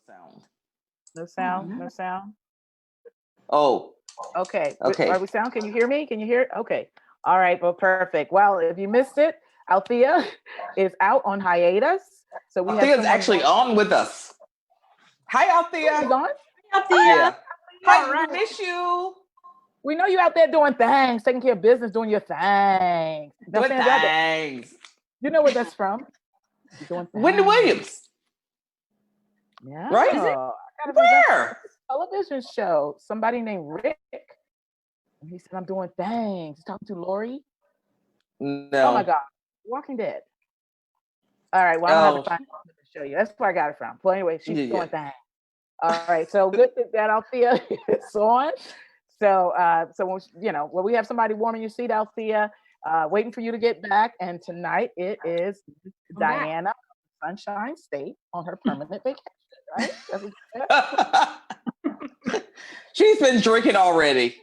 sound. No sound. No sound. Oh, Okay. okay. Are we sound? Can you hear me? Can you hear it? Okay. All right. Well, perfect. Well, if you missed it, Althea is out on hiatus. So we have Althea's someone. actually on with us. Hi, Oh, she's Althea. on. Althea. Yeah. All Hi, we right. miss you. We know you out there doing things, taking care of business, doing your things. Now, Doing Sandra, things. you know where that's from? You're doing Wendy things. Williams, Yeah. right? I got it from Where? a television show. Somebody named Rick. And he said, I'm doing things. He's talking to Lori. Oh my No. God. Walking Dead. All right. Well, I'm gonna have Oh, to find it to show you. That's where I got it from. Well, anyway, she's yeah, yeah. doing things. All right. So good that Althea is on. So when we have somebody warming your seat, Althea, waiting for you to get back. And tonight it is Diana, Sunshine State, on her permanent vacation. Right? That's what you said? She's been drinking already.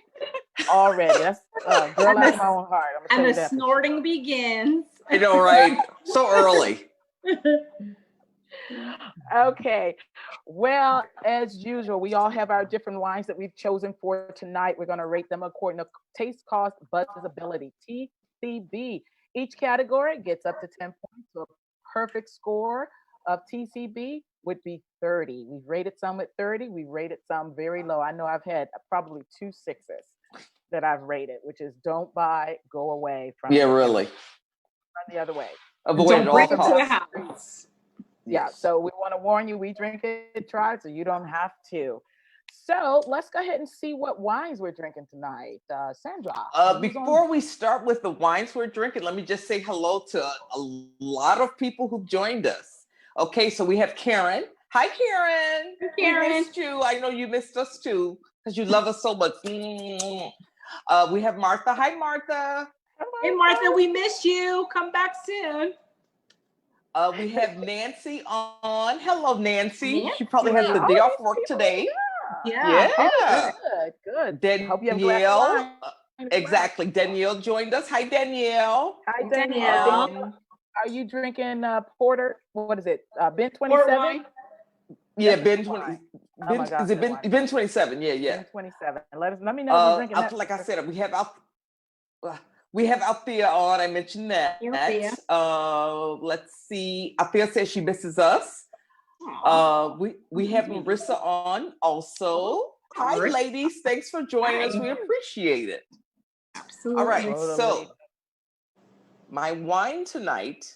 Already. That's girl after my own heart. I'm gonna And tell you the that. snorting begins. I know, right? So early. Okay. Well, as usual, we all have our different wines that we've chosen for tonight. We're going to rate them according to taste, cost, buzzability, TCB. Each category gets up to 10 points. So a perfect score of TCB would be 30. We've rated some at 30. We've rated some very low. I know I've had probably 2 sixes that I've rated, which is don't buy, go away from really. run the other way. Avoid at all Bring it to the costs. house. Yeah, Yes. so we want to warn you, we drink it, try, so you don't have to. So let's go ahead and see what wines we're drinking tonight. Sandra. Before we start with the wines we're drinking, let me just say hello to a lot of people who've joined us. Okay, so we have Karen. Hi, Karen. Hi, Karen. We missed you. I know you missed us too because you love us so much. We have Martha. Hi, Martha. Hey, Martha, we miss you. Come back soon. We have Nancy on. Hello, Nancy. Nancy. She probably has the day off work today. Yeah. Good. Danielle. Hope you have a glass of wine. Exactly. Danielle joined us. Hi, Danielle. Hi, Danielle. Danielle. Are you drinking porter? What is it? Ben Port 27? wine. Yeah, That's Ben a 20. wine. Oh Ben, my God, is it that Ben, wine. Ben 27? Yeah. Ben 27. Let me know if you're drinking that. Like I said, we have Althea on. I mentioned that. Althea. Let's see. Althea says she misses us. We have Marissa on also. Hi, Marissa. ladies. Thanks for joining us. We appreciate it. Absolutely. All right. Totally. So my wine tonight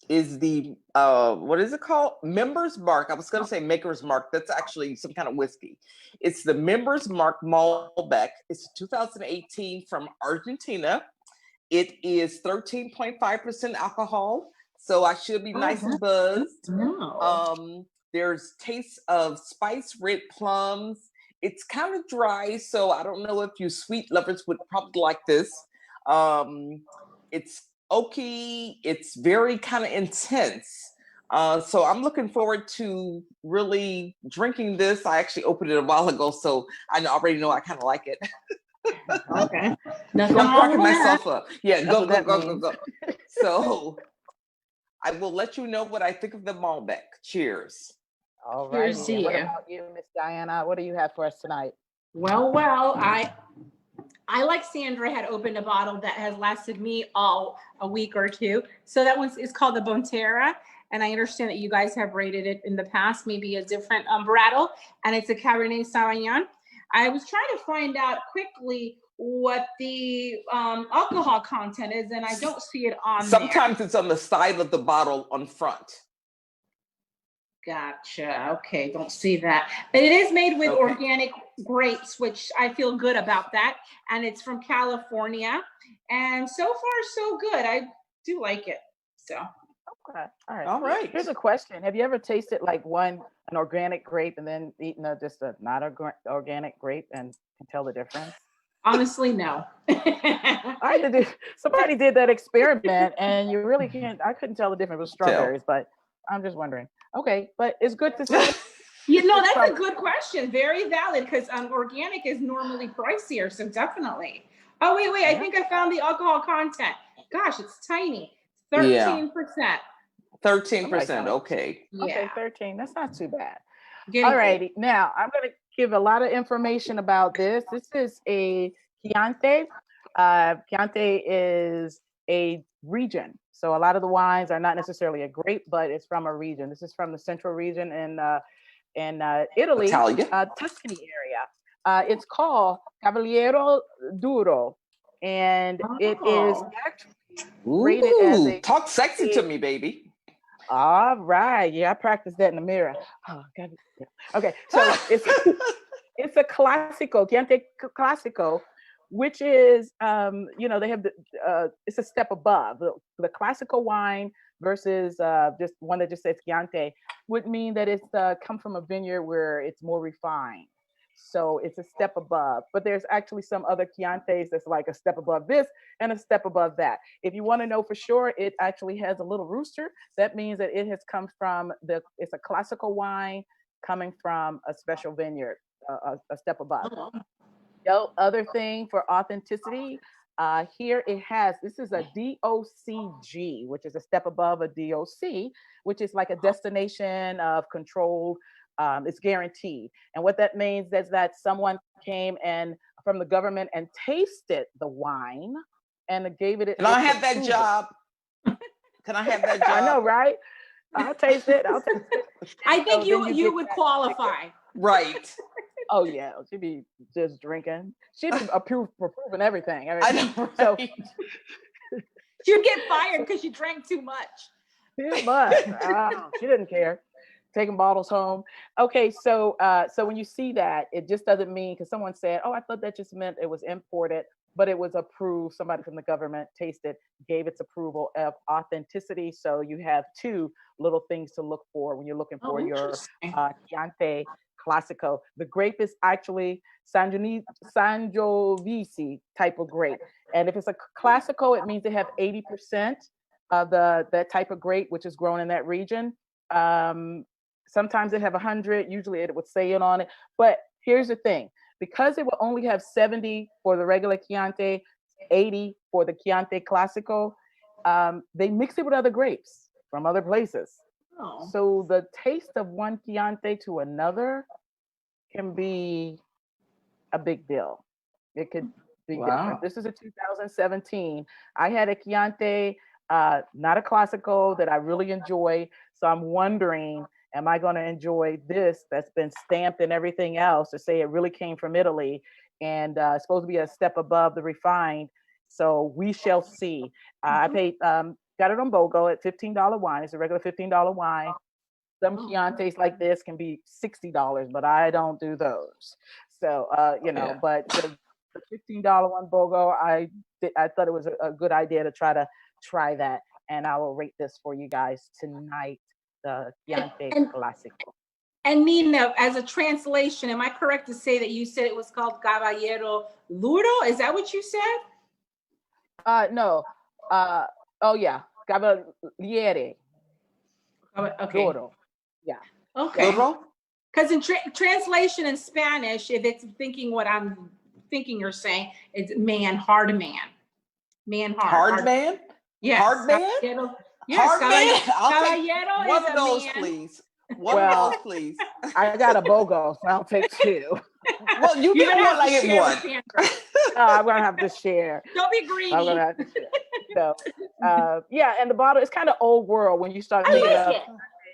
is the what is it called? Members Mark. I was going to say Maker's Mark. That's actually some kind of whiskey. It's the Members Mark Malbec. It's 2018 from Argentina. It is 13.5% alcohol, so I should be nice and buzzed. No. There's tastes of spice, red plums. It's kind of dry, so I don't know if you sweet lovers would probably like this. It's oaky. It's very kind of intense. So I'm looking forward to really drinking this. I actually opened it a while ago, so I already know I kind of like it. Okay. I'm cracking myself up. Yeah, go. So I will let you know what I think of the Malbec. Cheers. All right. Cheers to What you. about you, Miss Diana? What do you have for us tonight? Well, I like Sandra had opened a bottle that has lasted me all a week or two. So that one is called the Bonterra. And I understand that you guys have rated it in the past, maybe a different varietal. And it's a Cabernet Sauvignon. I was trying to find out quickly what the alcohol content is, and I don't see it on Sometimes it's on the side of the bottle on front. Gotcha. Okay, don't see that. But it is made with organic grapes, which I feel good about that. And it's from California. And so far, so good. I do like it. So. Okay. All right. Here's a question. Have you ever tasted like an organic grape and then eaten just a not organic grape and can tell the difference? Honestly, no. Somebody did that experiment and you really can't. I couldn't tell the difference with strawberries, but I'm just wondering. Okay, but it's good to see. That's a good question. Very valid because organic is normally pricier, so definitely. Oh, wait. I think I found the alcohol content. Gosh, it's tiny. 13%. 13%. Okay. Okay, 13. That's not too bad. Getting All righty. Now I'm going to give a lot of information about this. This is a Chianti. Chianti is a region. So a lot of the wines are not necessarily a grape, but it's from a region. This is from the central region in Italy, Italia. Tuscany area. It's called Cavaliero Duro, and it is Oh. actually rated as Ooh, talk sexy to a me, baby. all right. Yeah, I practiced that in the mirror. Oh, God. Yeah. Okay, so it's a classico, Chianti Classico, which is they have it's a step above the classical wine versus just one that just says Chianti would mean that it's come from a vineyard where it's more refined. So it's a step above, but there's actually some other Chiantis that's like a step above this and a step above that. If you want to know for sure, it actually has a little rooster. That means that it has come from it's a classical wine coming from a special vineyard, a step above. The other thing for authenticity, here it has, this is a DOCG, which is a step above a DOC, which is like a destination of controlled, it's guaranteed. And what that means is that someone came and from the government and tasted the wine and gave it Can I its have that approval. job? Can I have that job? I know, right? I'll taste it. I'll taste it. I think So then you would qualify. Right. Oh yeah, she'd be just drinking. She'd be approved for proving everything. I know, right? So You'd get fired because you drank too much. too much. She didn't care. Taking bottles home. Okay, so so when you see that, it just doesn't mean because someone said, "Oh, I thought that just meant it was imported," but it was approved. Somebody from the government tasted, gave its approval of authenticity. So you have two little things to look for when you're looking for your Chianti Classico. The grape is actually Sangiovese type of grape, and if it's a Classico, it means they have 80% of that type of grape, which is grown in that region. Sometimes they have 100. Usually it would say it on it. But here's the thing: because it will only have 70 for the regular Chianti, 80 for the Chianti Classico, they mix it with other grapes from other places. Oh. So the taste of one Chianti to another can be a big deal. It could be different. This is a 2017. I had a Chianti, not a Classico that I really enjoy. So I'm wondering, am I going to enjoy this that's been stamped and everything else to say it really came from Italy and it's supposed to be a step above the refined? So we shall see. I paid, got it on BOGO at $15 wine. It's a regular $15 wine. Some Chiantis like this can be $60, but I don't do those. So, but the $15 one BOGO, I thought it was a good idea to try that. And I will rate this for you guys tonight, the Chianti Classico. And Nina, as a translation, am I correct to say that you said it was called Caballero Luro? Is that what you said? No. Oh yeah, Cavaliere. Okay. Duro. Yeah. Okay. Duro? Because in translation in Spanish, if it's thinking what I'm thinking you're saying, it's man, hard man. Man, hard. Hard man? Yes. Hard man? Yes, hard man? I'll take caballero one is of a those, man. please. One of those, please. I got a BOGO, so I'll take two. Well, you You're get gonna one, I have to get share one. with Sandra. I'm gonna have to share. Don't be greedy. I'm gonna have to share. So, yeah, and the bottle is kind of old world when you start I thinking like of it.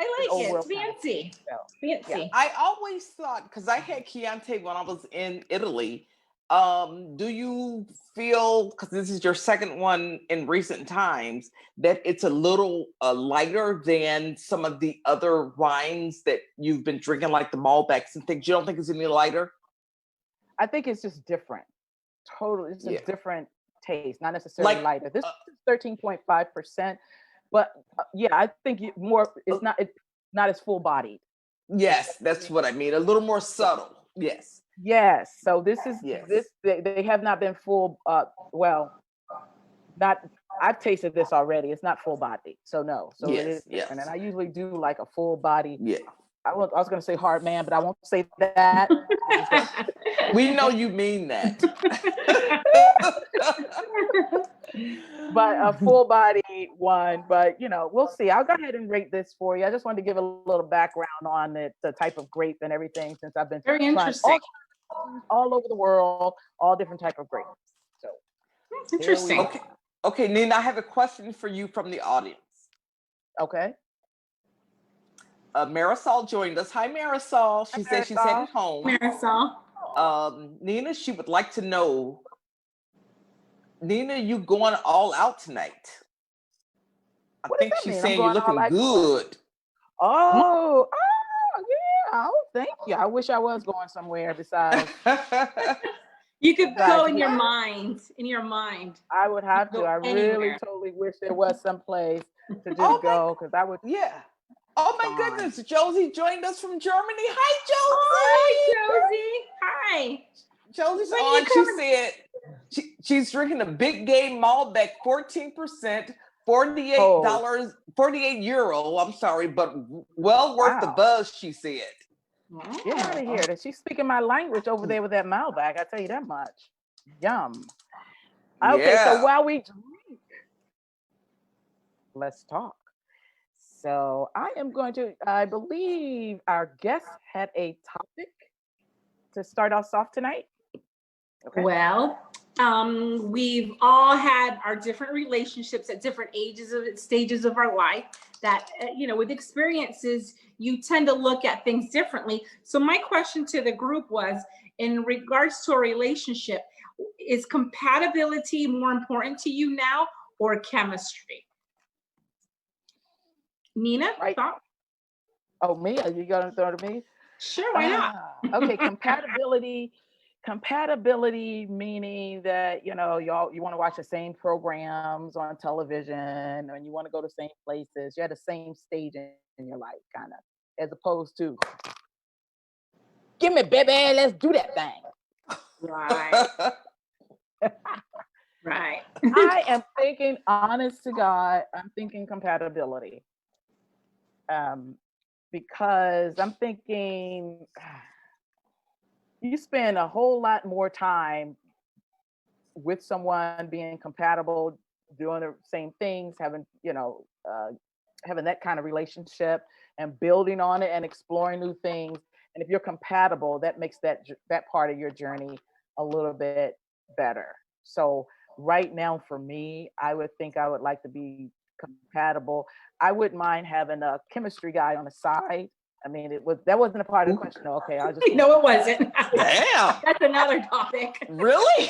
I old like it. world It's fancy. Fancy. Yeah. I always thought, because I had Chianti when I was in Italy. Do you feel, because this is your second one in recent times, that it's a little lighter than some of the other wines that you've been drinking, like the Malbecs and things? You don't think it's any lighter? I think it's just different. Totally, it's a Yeah. different taste, not necessarily Like, lighter. This is 13.5%, but yeah, I think it's not as full bodied. Yes, that's what I mean. A little more subtle. Yes. Yes. So this is Yes. they have not been full. Not. I've tasted this already. It's not full bodied. So no. So it is Yes. different. And I usually do like a full body. Yeah. I was going to say hard man, but I won't say that. We know you mean that. but a full body one. But we'll see. I'll go ahead and rate this for you. I just wanted to give a little background on it, the type of grape and everything, since I've been Very trying interesting. all over the world, all different type of grapes. So Interesting. Okay, Nina, I have a question for you from the audience. okay. Marisol joined us. Hi, Marisol. She said she's Marisol. headed home. Marisol. Nina, she would like to know, Nina, you going all out tonight? I What think does that she's mean? saying I'm you're going all looking out. good. Oh, yeah. Oh, thank you. I wish I was going somewhere besides. You could Besides go in your here. mind. In your mind. I would have Go to. I really anywhere. totally wish there was some place to just Oh my- go, because I would. Yeah. Oh my Fine. goodness, Josie joined us from Germany. Hi, Hi, Josie. Hi. Josie. Josie's When are you on. She coming? said she's drinking a big game Malbec, 14%, $48, 48 euro. I'm sorry, but well worth the Wow. buzz, she said. Get out of here. She's speaking my language over there with that Malbec. I tell you that much. Yum. Okay, so Yeah. while we drink, let's talk. So I believe our guest had a topic to start us off tonight. Okay. Well, we've all had our different relationships at different stages of our life that, with experiences, you tend to look at things differently. So my question to the group was, in regards to a relationship, is compatibility more important to you now or chemistry? Nina, Right. thought? Oh, me? Are you going to throw it to me? Sure, why not? Okay, compatibility meaning that you want to watch the same programs on television and you want to go to the same places. You're at the same stage in your life, kind of, as opposed to give me, baby, let's do that thing. Right. Right. I am thinking, honest to God, I'm thinking compatibility. Because I'm thinking you spend a whole lot more time with someone, being compatible, doing the same things, having that kind of relationship and building on it and exploring new things. And if you're compatible, that makes that part of your journey a little bit better. So right now for me, I would think I would like to be compatible. I wouldn't mind having a chemistry guy on the side. I mean, that wasn't a part of the question. Okay, I just No, it wasn't. Damn. That's another topic. Really?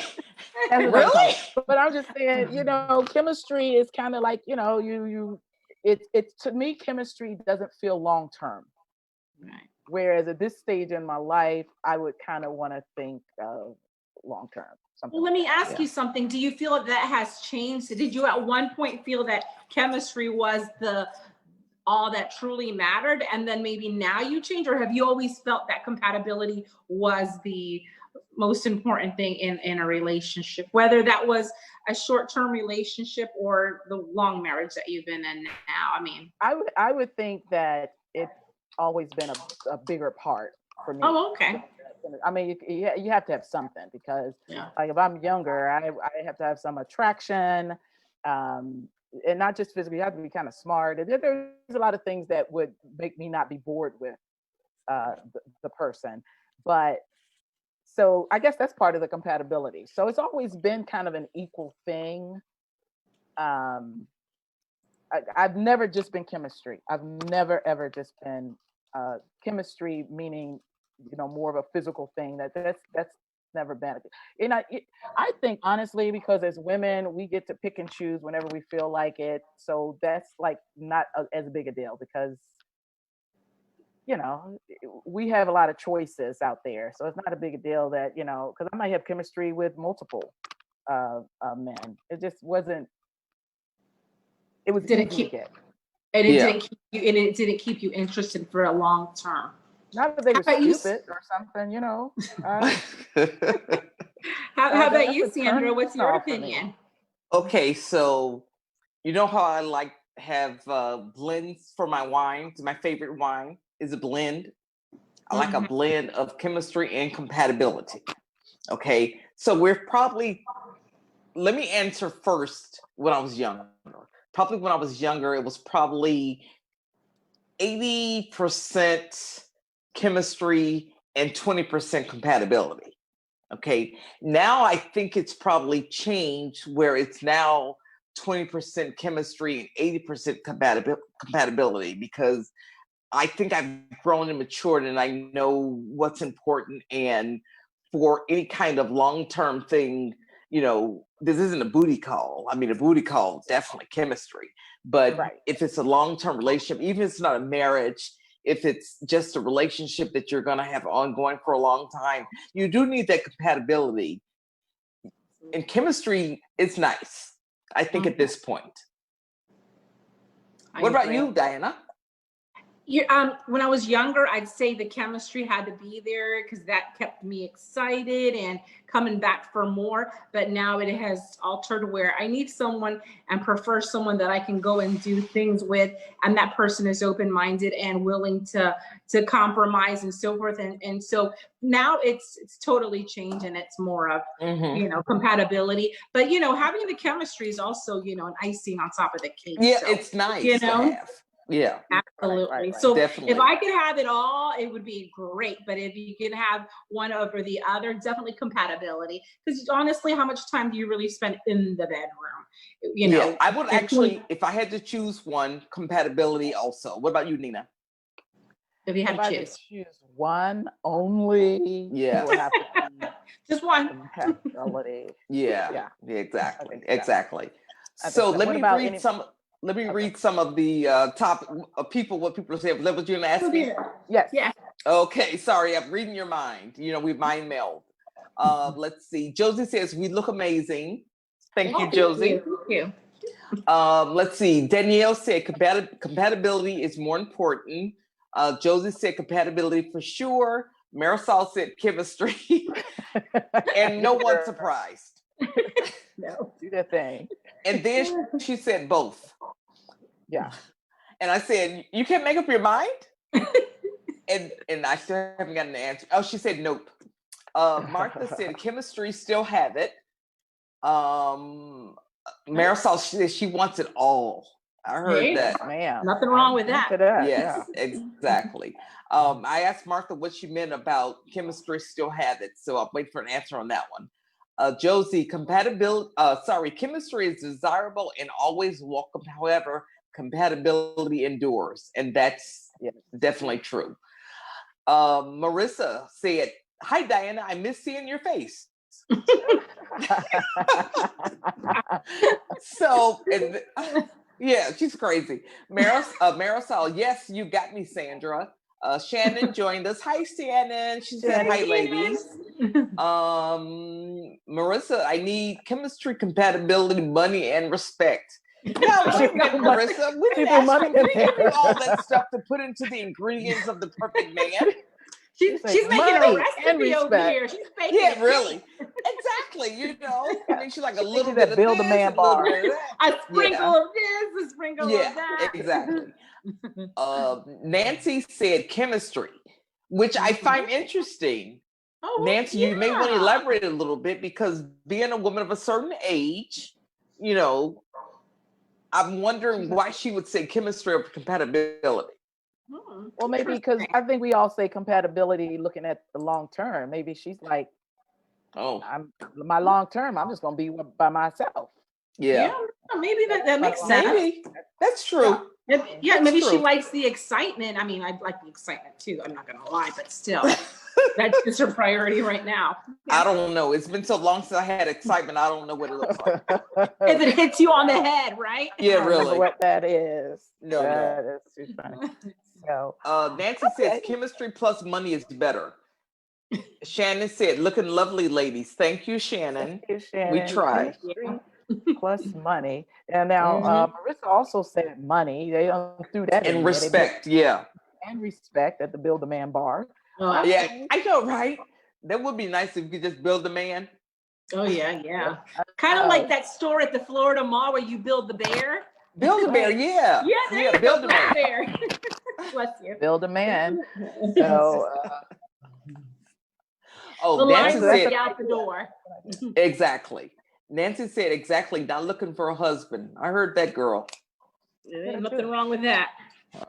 That's another Really? topic. But I'm just saying, chemistry is kind of like, it's to me, chemistry doesn't feel long term. Right. Whereas at this stage in my life, I would kind of want to think of long term. Well, let me ask you something. Do you feel that has changed? Did you at one point feel that chemistry was all that truly mattered, and then maybe now you change, or have you always felt that compatibility was the most important thing in a relationship, whether that was a short-term relationship or the long marriage that you've been in now? I mean, I would think that it's always been a bigger part for me. Oh, okay. I mean, you have to have something, because like if I'm younger, I have to have some attraction, and not just physically. You have to be kind of smart. There's a lot of things that would make me not be bored with the person. But so I guess that's part of the compatibility. So it's always been kind of an equal thing. I've never just been chemistry. I've never ever just been chemistry, meaning more of a physical thing. That's never been. And I think honestly, because as women, we get to pick and choose whenever we feel like it. So that's like not as big a deal, because we have a lot of choices out there. So it's not a big deal that because I might have chemistry with multiple men. It just wasn't. It was Didn't easy to get. And it didn't keep you interested for a long term. Not that they were How about you, stupid or something, How about you, that's a Sandra? turn What's your off for me. opinion? Okay, so you know how I like have blends for my wines. My favorite wine is a blend. I like a blend of chemistry and compatibility. Okay, so we're probably let me answer first. When I was younger, probably when I was younger, it was probably 80% chemistry and 20% compatibility. Okay. Now I think it's probably changed where it's now 20% chemistry and 80% compatibility, because I think I've grown and matured and I know what's important. And for any kind of long-term thing, this isn't a booty call. I mean, a booty call, definitely chemistry. But Right. if it's a long-term relationship, even if it's not a marriage, if it's just a relationship that you're going to have ongoing for a long time, you do need that compatibility. And chemistry is nice, I think, at this point. What about you, Diana? When I was younger, I'd say the chemistry had to be there because that kept me excited and coming back for more. But now it has altered where I need someone and prefer someone that I can go and do things with, and that person is open-minded and willing to compromise and so forth. And so now it's totally changed, and it's more of compatibility. But having the chemistry is also an icing on top of the cake. Yeah, so, it's nice to have. Yeah, absolutely. Right. So definitely. If I could have it all, it would be great. But if you can have one over the other, definitely compatibility. Because honestly, how much time do you really spend in the bedroom? Yeah, I would actually, if I had to choose one, compatibility also. What about you, Nina? If you had to choose one only, yeah, it would have to be just one. Compatibility. Yeah, exactly. So let me read some of the what people say. Is that what you're gonna ask me? Yes. Yeah. Okay, sorry, I'm reading your mind. We mind meld. Let's see. Josie says we look amazing. Thank you, Josie. Thank you. Let's see. Danielle said compatibility is more important. Josie said compatibility for sure. Marisol said chemistry. And no one's surprised. No, do that thing. And then she said both. Yeah. And I said, you can't make up your mind? and I still haven't gotten an answer. Oh, she said nope. Martha said chemistry, still have it. Marisol said she wants it all. I heard that. Man, nothing wrong with that. Yes, exactly. I asked Martha what she meant about chemistry, still have it. So I'll wait for an answer on that one. Josie, chemistry is desirable and always welcome. However, compatibility endures. And that's definitely true. Marissa said, hi, Diana, I miss seeing your face. So, yeah, she's crazy. Marisol, yes, you got me, Sandra. Shannon joined us. Hi, Shannon. She said, hi, ladies. Marissa, I need chemistry, compatibility, money, and respect. No, Marissa, we didn't ask you. We give you all that stuff to put into the ingredients of the perfect man. She's making a recipe over here. She's making it. Really. Exactly. I mean, she's like a little bit of build this, a man bar. A sprinkle of this, a sprinkle of that. Exactly. Nancy said chemistry, which I find interesting. Oh, Nancy, you may want to elaborate a little bit, because being a woman of a certain age, I'm wondering why she would say chemistry over compatibility. Well, maybe because I think we all say compatibility looking at the long term. Maybe she's like, my long term, I'm just going to be by myself. Yeah, maybe that makes sense. Maybe. That's true. Yeah, maybe she likes the excitement. I mean, I like the excitement too. I'm not going to lie, but still, that's just her priority right now. I don't know. It's been so long since I had excitement. I don't know what it looks like. If it hits you on the head, right? Yeah, I don't really. know what that is. No. That's too funny. So, Nancy says chemistry plus money is better. Shannon said, looking lovely, ladies. Thank you, Shannon. Thank you, Shannon. We tried. Plus money. And now Marissa also said money. They threw that in. And respect, And respect at the Build a Man bar. Yeah, I know, right? That would be nice if you could just build a man. Oh, yeah. Kind of like that store at the Florida Mall where you build the bear. Build a bear, yeah. Yeah, build a bear. Bless you. Build a man. So, the line Nancy said out the door. Exactly. Nancy said exactly, not looking for a husband. I heard that, girl. There ain't nothing wrong with that.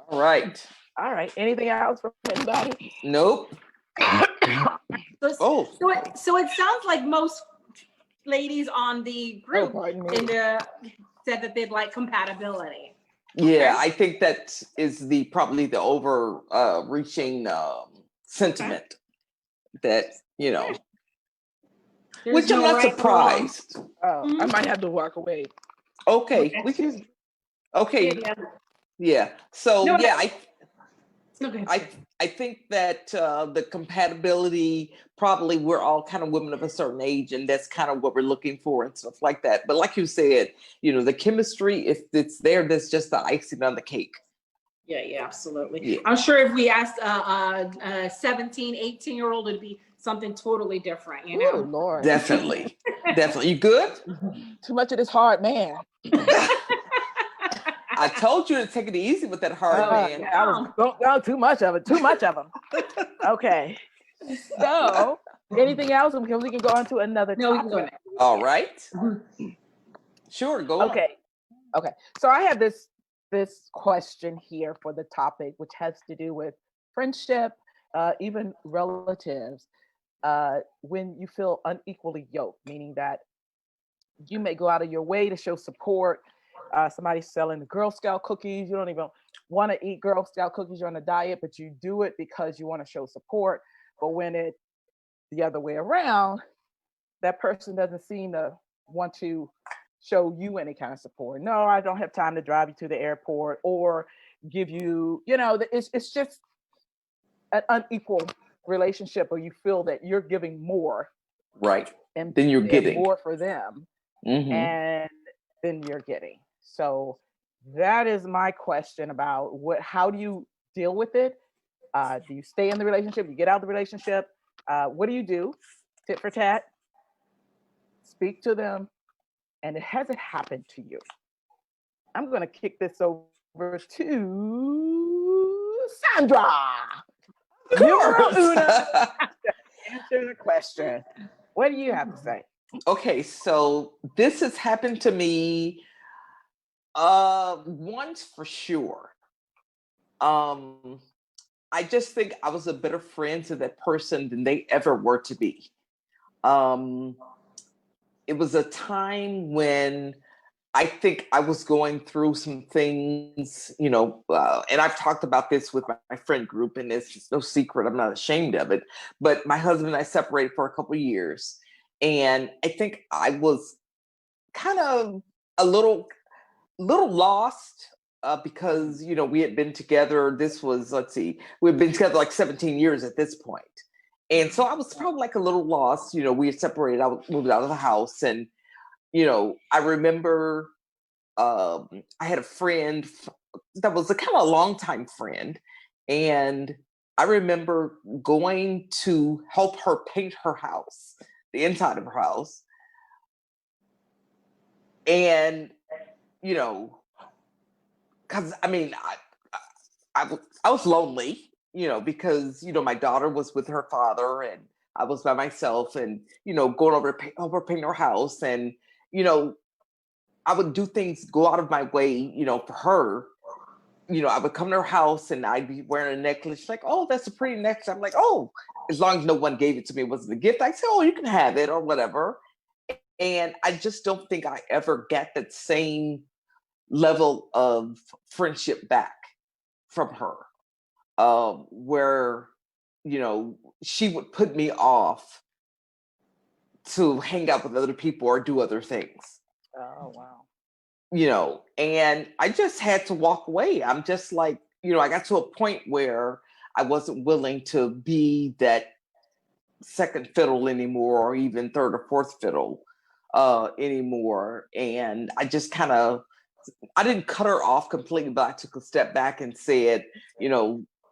All right. All right. Anything else from anybody? Nope. Oh. So it sounds like most ladies on the group pardon me. said that they'd like compatibility. Yeah, Okay. I think that is probably the overreaching sentiment that, There's which I'm no not right or wrong. surprised. Oh, I might have to walk away. Okay, we can. Okay, Yeah. yeah. So No, yeah, Okay. I think that the compatibility, probably we're all kind of women of a certain age, and that's kind of what we're looking for and stuff like that. But like you said, the chemistry, if it's there, that's just the icing on the cake. Yeah, absolutely. Yeah. I'm sure if we asked a 17, 18-year-old, it'd be something totally different, Oh, Lord. Definitely. Definitely. You good? Too much of this hard man. I told you to take it easy with that hard man. Yeah, I was going too much of it. Too much of them. Okay. So, anything else? Because we can go on to another topic. No, we can go next. All right. Sure, go on. Okay. So I have this question here for the topic, which has to do with friendship, even relatives, when you feel unequally yoked, meaning that you may go out of your way to show support. Somebody's selling the Girl Scout cookies. You don't even want to eat Girl Scout cookies. You're on a diet, but you do it because you want to show support. But when it's the other way around, that person doesn't seem to want to show you any kind of support. No, I don't have time to drive you to the airport or give you, it's just an unequal relationship, or you feel that you're giving more. Right. And then you're getting more for them. Mm-hmm. And then you're getting. So that is my question about how do you deal with it? Do you stay in the relationship? You get out of the relationship? What do you do? Tit for tat? Speak to them? And it hasn't happened to you. I'm going to kick this over to Sandra. Of course. Answer the question. What do you have to say? Okay, so this has happened to me once for sure. I just think I was a better friend to that person than they ever were to be. It was a time when I think I was going through some things, and I've talked about this with my friend group, and it's just no secret. I'm not ashamed of it. But my husband and I separated for a couple of years. And I think I was kind of a little lost because, we had been together. This was, we'd been together like 17 years at this point. And so I was probably like a little lost. We had separated. I moved out of the house. And, I remember I had a friend that was a kind of a longtime friend. And I remember going to help her paint her house, the inside of her house. And, because I was lonely, because, my daughter was with her father and I was by myself and, going over painting her house. And, I would do things, go out of my way, for her. I would come to her house and I'd be wearing a necklace. She's like, oh, that's a pretty necklace. I'm like, oh, as long as no one gave it to me, it wasn't a gift. I said, oh, you can have it or whatever. And I just don't think I ever got that same level of friendship back from her, where, she would put me off to hang out with other people or do other things. Oh, wow. And I just had to walk away. I'm just like, I got to a point where I wasn't willing to be that second fiddle anymore, or even third or fourth fiddle anymore. And I just I didn't cut her off completely, but I took a step back and said,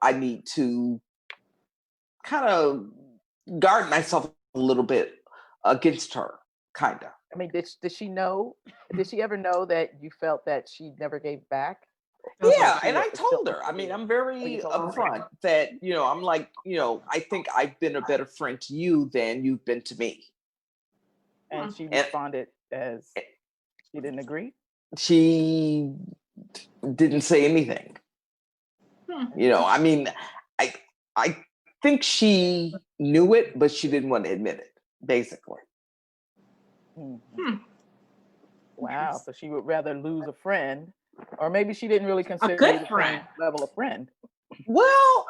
I need to kind of guard myself a little bit against her, kind of. I mean, did she know? Did she ever know that you felt that she never gave back? Yeah, and I told her. I mean, I'm very upfront that, I'm like, I think I've been a better friend to you than you've been to me. And she And responded as she didn't agree. she didn't say anything. I mean, I I think she knew it, but she didn't want to admit it, basically. Wow. So she would rather lose a friend, or maybe she didn't really consider good you the friend. same level of friend. Well,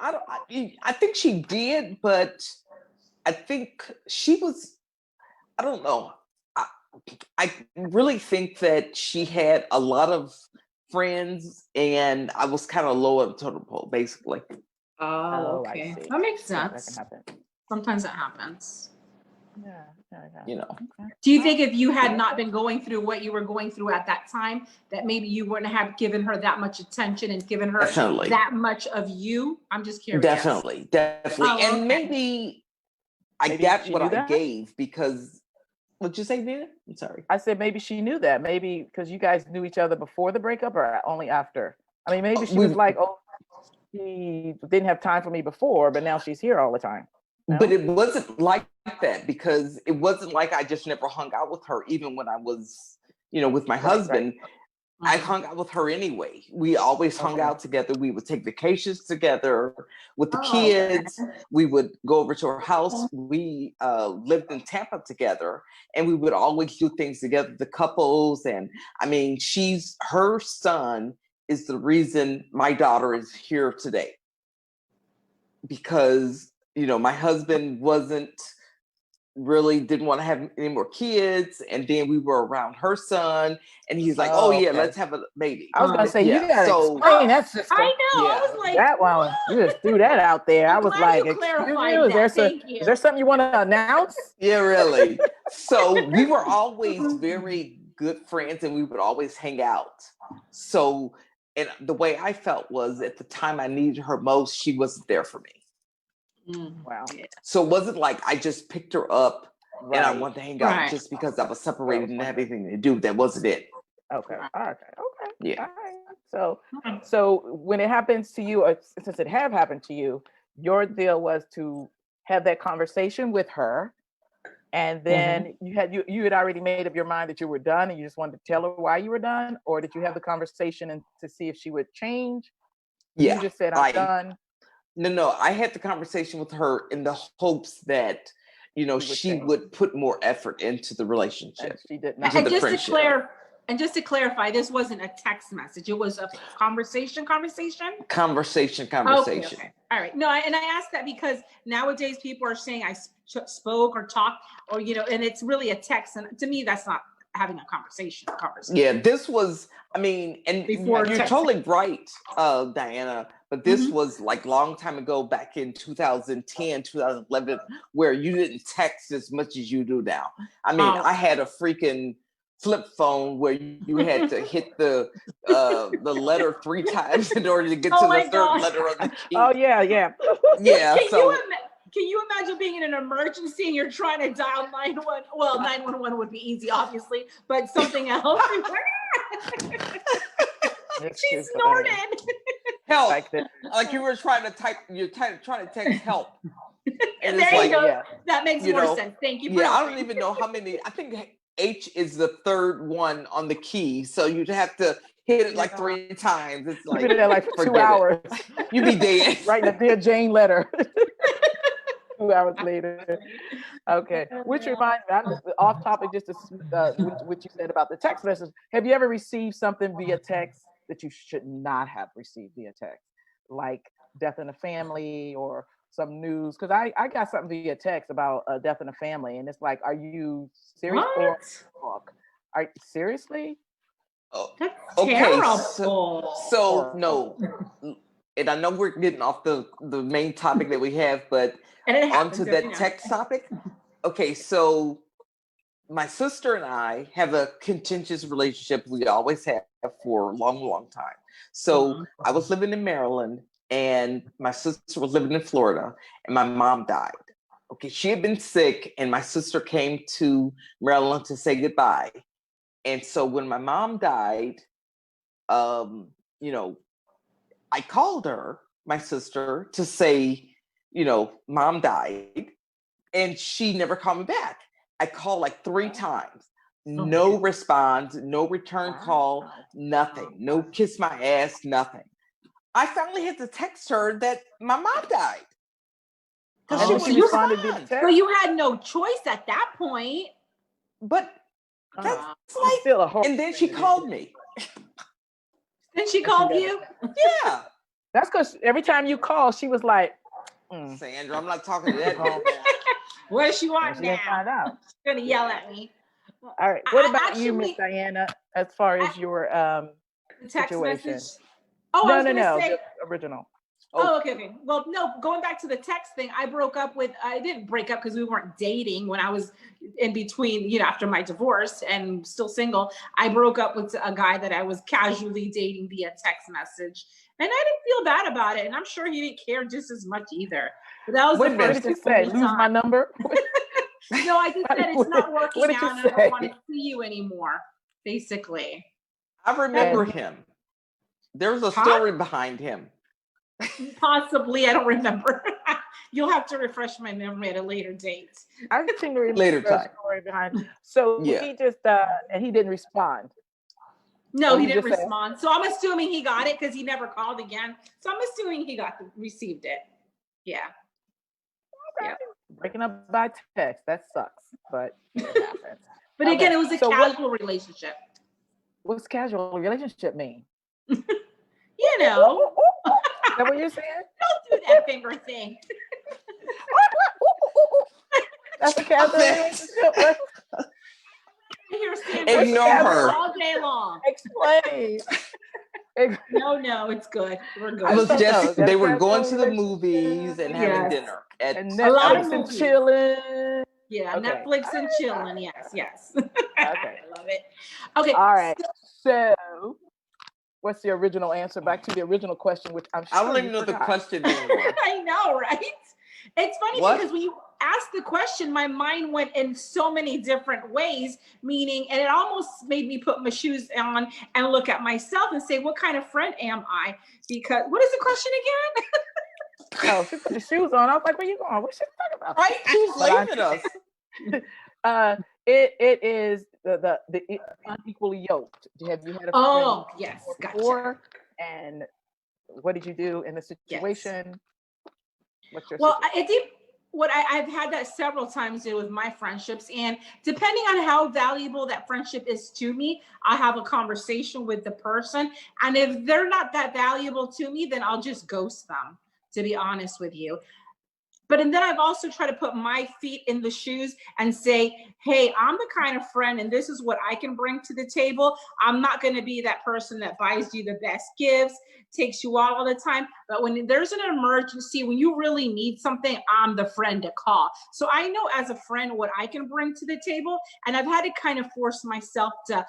I think she did, but I think she was, I don't know. I, I really think that she had a lot of friends, and I was kind of low on the totem pole, basically. Oh, I okay. see. That makes Yeah, that can sense. happen. Sometimes that happens. Yeah. Okay. Do you think if you had not been going through what you were going through at that time, that maybe you wouldn't have given her that much attention and given her Definitely. that much of you? I'm just curious. Definitely. Oh, And okay. maybe I Maybe got she what knew I that? gave because, what'd you say, Nina? I'm sorry. I said maybe she knew that. Maybe because you guys knew each other before the breakup or only after. I mean, maybe she was like, "Oh, she didn't have time for me before, but now she's here all the time." No? But it wasn't like that, because it wasn't like I just never hung out with her, even when I was, with my husband. I hung out with her anyway. We always hung out together. We would take vacations together with the kids. We would go over to her house. We lived in Tampa together, and we would always do things together, the couples. And I mean, her son is the reason my daughter is here today, because my husband didn't want to have any more kids, and then we were around her son, and he's like, "Oh yeah, okay. let's have a baby." I was gonna say, Yeah, you gotta so- explain that, sister. I know. Yeah. I was like, That one, you just threw that out there. I I'm was glad like, you excuse clarified you? that. Thank you. Is there something you want to announce? Yeah, really. So we were always very good friends, and we would always hang out. So, and the way I felt was, at the time I needed her most, she wasn't there for me. Wow. So it wasn't like I just picked her up and I wanted to hang out Right. just because I was separated and didn't have anything to do. That wasn't it. Okay. Okay. Yeah. All right. So when it happens to you, or since it have happened to you, your deal was to have that conversation with her, and then you had already made up your mind that you were done, and you just wanted to tell her why you were done, or did you have the conversation and to see if she would change? Yeah. You just said, I'm done. No, I had the conversation with her in the hopes that, she would put more effort into the relationship. And she did not. And just to clarify, this wasn't a text message. It was a conversation. Conversation. Okay. All right. No, and I asked that because nowadays people are saying I spoke or talked, or and it's really a text. And to me, that's not having a conversation. Yeah, this was. I mean, and Before you're text. totally right, Diana. But this was like long time ago, back in 2010, 2011, where you didn't text as much as you do now. I mean, I had a freaking flip phone where you had to hit the letter 3 times in order to get to the third letter of the key. Oh yeah. Yeah. Can you imagine being in an emergency and you're trying to dial 911? Well, 911 would be easy, obviously, but something else. She snorted. Help! Like you were trying to type. You're trying to text help. And there you go. Yeah. That makes more sense. Thank you. I don't even know how many. I think H is the third one on the key, so you'd have to hit it like 3 times. It's like you've been there like for 2 hours. You'd be dead. Writing a Dear Jane letter. 2 hours later. Okay. Which reminds me, I'm just off topic, just what you said about the text message. Have you ever received something via text that you should not have received via text, like death in the family or some news? Because I got something via text about a death in the family, and it's like, are you serious? Seriously? Oh, that's okay. Terrible. So no, and I know we're getting off the main topic that we have, but onto that text topic. Okay, so my sister and I have a contentious relationship. We always have for a long, long time. So I was living in Maryland, and my sister was living in Florida, and my mom died. Okay, she had been sick, and my sister came to Maryland to say goodbye. And so when my mom died, I called her, my sister, to say, Mom died, and she never called me back. I called like 3 times. No response, no return call, nothing. No kiss my ass, nothing. I finally had to text her that my mom died. Because she And wouldn't she responded via respond. So text. you had no choice at that point. But that's It's like, still a whole and then she called me. Then she called you. Yeah. That's because every time you call, she was like, Sandra, I'm not talking to that Calm bitch. down. What does she want She didn't now? find out. She's gonna yell at me. All right. What about you, Actually, Miss Diana, as far as your the text situation? message. Oh, I was gonna say. the original. Oh, okay. Well, no, going back to the text thing, I didn't break up because we weren't dating when I was in between, after my divorce and still single. I broke up with a guy that I was casually dating via text message. And I didn't feel bad about it. And I'm sure he didn't care just as much either. But that was Wait the a minute. first What did you say? Lose my number? No, I just said it's not working What did you out and I say? don't want to see you anymore, basically. I remember him. There's a story behind him. Possibly, I don't remember. You'll have to refresh my memory at a later date. I seem to remember Later the time. story behind. So Yeah. he just and he didn't respond. No, he you didn't just said- respond. So I'm assuming he got it because he never called again. So I'm assuming he received it. Yeah. Okay. Breaking up by text, that sucks, but it happens. But again, Okay, it was a so casual relationship. What's casual relationship mean? You know, Is that what you're saying? don't do that finger thing. That's a casual relationship. What? You're standing Ignore her. all day long. Explain. No, it's good. We're good. It was don't just know. they were That's going a to the relationship. movies and having Yes. dinner. At And A lot of Netflix and movies. chilling. Yeah, Okay. Netflix and chilling. Yes. Okay. I love it. Okay. All right. So, what's the original answer? Back to the original question, which I'm sure I don't even you know the forgot. question anymore. I know, right? It's funny What? because when you asked the question, my mind went in so many different ways, meaning, and it almost made me put my shoes on and look at myself and say, what kind of friend am I? Because, what is the question again? Oh, she put the shoes on. I was like, where you going? What's she talking about? Right? She's But leaving us. It is the unequally yoked. Have you had a Oh, friend yes, before? And what did you do in the situation? What's your Well, situation? I've had that several times with my friendships, and depending on how valuable that friendship is to me, I have a conversation with the person. And if they're not that valuable to me, then I'll just ghost them, to be honest with you. And then I've also tried to put my feet in the shoes and say, hey, I'm the kind of friend, and this is what I can bring to the table. I'm not going to be that person that buys you the best gifts, takes you out all the time. But when there's an emergency, when you really need something, I'm the friend to call. So I know as a friend what I can bring to the table. And I've had to kind of force myself to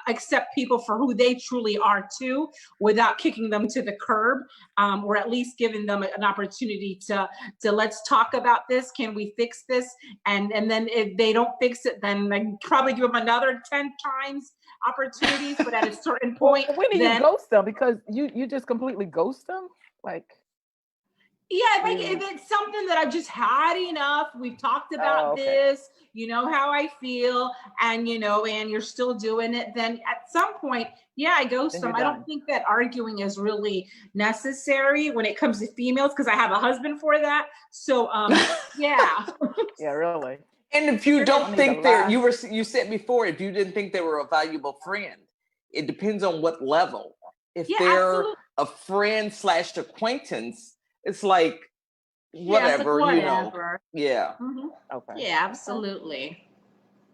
accept people for who they truly are too, without kicking them to the curb, or at least giving them an opportunity to let's talk about this. Can we fix this? And then if they don't fix it, then I probably give them another 10 times opportunities. But at a certain point, when do you ghost them? Because you just completely ghost them? Like, yeah, if it's something that I've just had enough, we've talked about this, you know how I feel, and and you're still doing it, then at some point, yeah, I ghost them. I don't think that arguing is really necessary when it comes to females, because I have a husband for that. So yeah. Yeah, really. And if you don't think you said before, if you didn't think they were a valuable friend, it depends on what level. If they're absolutely. a friend / acquaintance, it's like whatever, Yeah. Mm-hmm. Okay. Yeah, absolutely.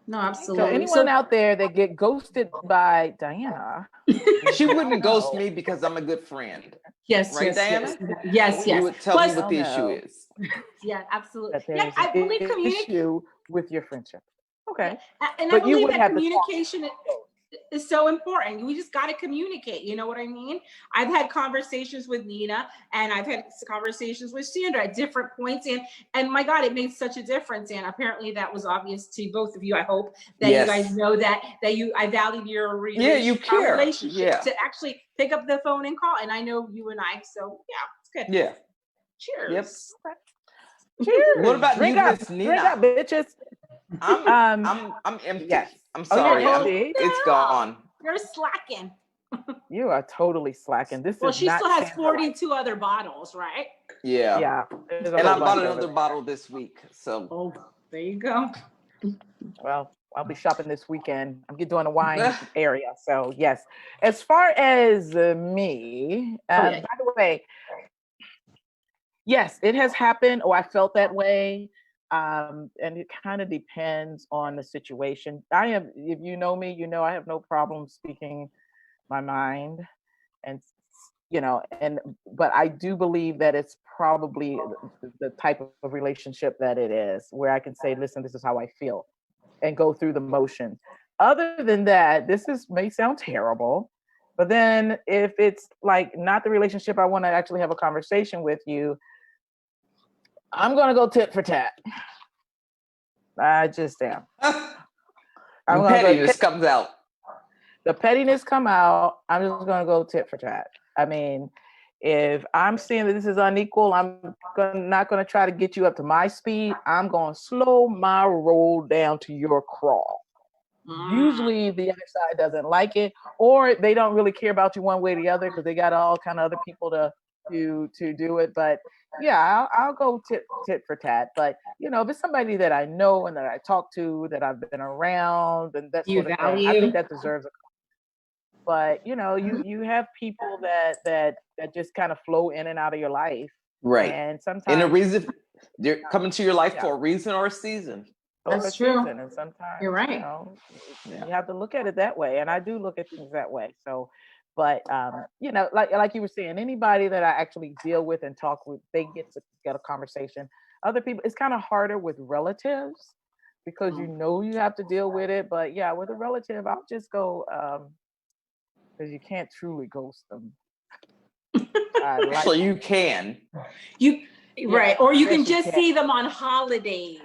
No, So absolutely. anyone out there that get ghosted by Diana, she wouldn't ghost me because I'm a good friend. Yes, right, yes, Diana? yes. You would tell me what the issue is. Yeah, absolutely. that Yeah, there's I believe an issue with your friendship. Okay. And But I you believe would that have to communication is so important. We just got to communicate. You know what I mean? I've had conversations with Nina, and I've had conversations with Sandra at different points, and my God, it made such a difference. And apparently, that was obvious to both of you. I hope that you guys know that I valued your relationship to actually pick up the phone and call. And I know you and I. So yeah, it's good. Yeah. Cheers. Yep. Cheers. What about Drink you, up, Miss Nina? Drink up, bitches. I'm empty. Yes. I'm Oh, you're sorry. empty? It's gone. You're slacking. You are totally slacking. This Well, is she not still has Sandra like. 42 other bottles, right? Yeah. Yeah. There's a And whole I bought bunch of another it. bottle this week. So Oh, there you go. Well, I'll be shopping this weekend. I'm doing a wine area. So, yes. As far as me, yeah. by the way, yes, it has happened. Oh, I felt that way. And it kind of depends on the situation. If you know me, you know I have no problem speaking my mind. And, but I do believe that it's probably the type of relationship that it is, where I can say, listen, this is how I feel, and go through the motions. Other than that, may sound terrible, but then if it's like not the relationship I want to actually have a conversation with you, I'm gonna go tit for tat. I just am. the pettiness comes out. The pettiness come out. I'm just gonna go tit for tat. I mean, if I'm seeing that this is unequal, I'm not gonna try to get you up to my speed. I'm gonna slow my roll down to your crawl. Usually the other side doesn't like it, or they don't really care about you one way or the other because they got all kind of other people to do it. But yeah, I'll go tit for tat. But if it's somebody that I know and that I talk to, that I've been around, and that You sort of thing, I think that deserves a. But you have people that just kind of flow in and out of your life, right? And sometimes, and a reason they're coming to your life for a reason or a season. That's true. And sometimes You're right. you have to look at it that way, and I do look at things that way. So, but like you were saying, anybody that I actually deal with and talk with, they get a conversation. Other people, it's kind of harder with relatives because you have to deal with it. But yeah, with a relative, I'll just go because you can't truly ghost them. So you can. Right, or you can just see them on holidays.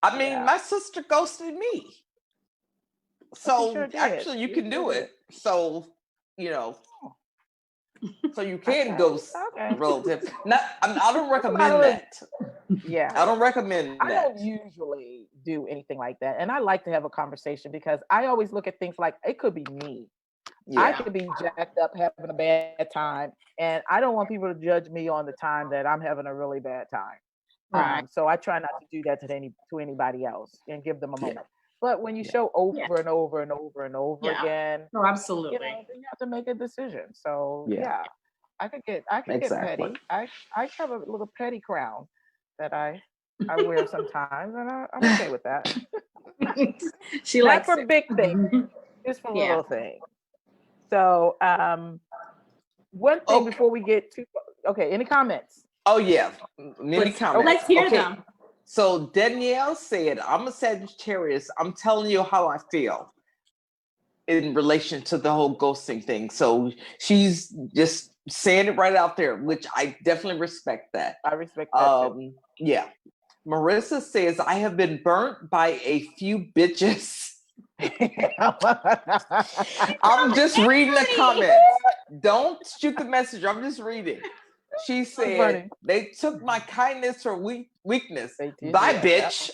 I mean, my sister ghosted me. So sure actually, you can do it. So so you can ghost relative. I don't recommend that. Yeah, I don't recommend that. I don't usually do anything like that, and I like to have a conversation because I always look at things like it could be me. Yeah. I could be jacked up having a bad time, and I don't want people to judge me on the time that I'm having a really bad time. Right. So I try not to do that to anybody else and give them a moment. But when you show over and over and over and over again, oh, absolutely, then you have to make a decision. So I could get exactly. petty. I have a little petty crown that I wear sometimes, and I'm okay with that. She not likes for it. big things, just for little things. So one thing before we get to any comments? Oh yeah, many comments. Let's hear them. So Danielle said, I'm a Sagittarius. I'm telling you how I feel in relation to the whole ghosting thing. So she's just saying it right out there, which I definitely respect that. I respect that too. Yeah. Marissa says, I have been burnt by a few bitches. I'm just reading the comments. Don't shoot the message. I'm just reading. She said, they took my kindness for weakness. Bye, bitch.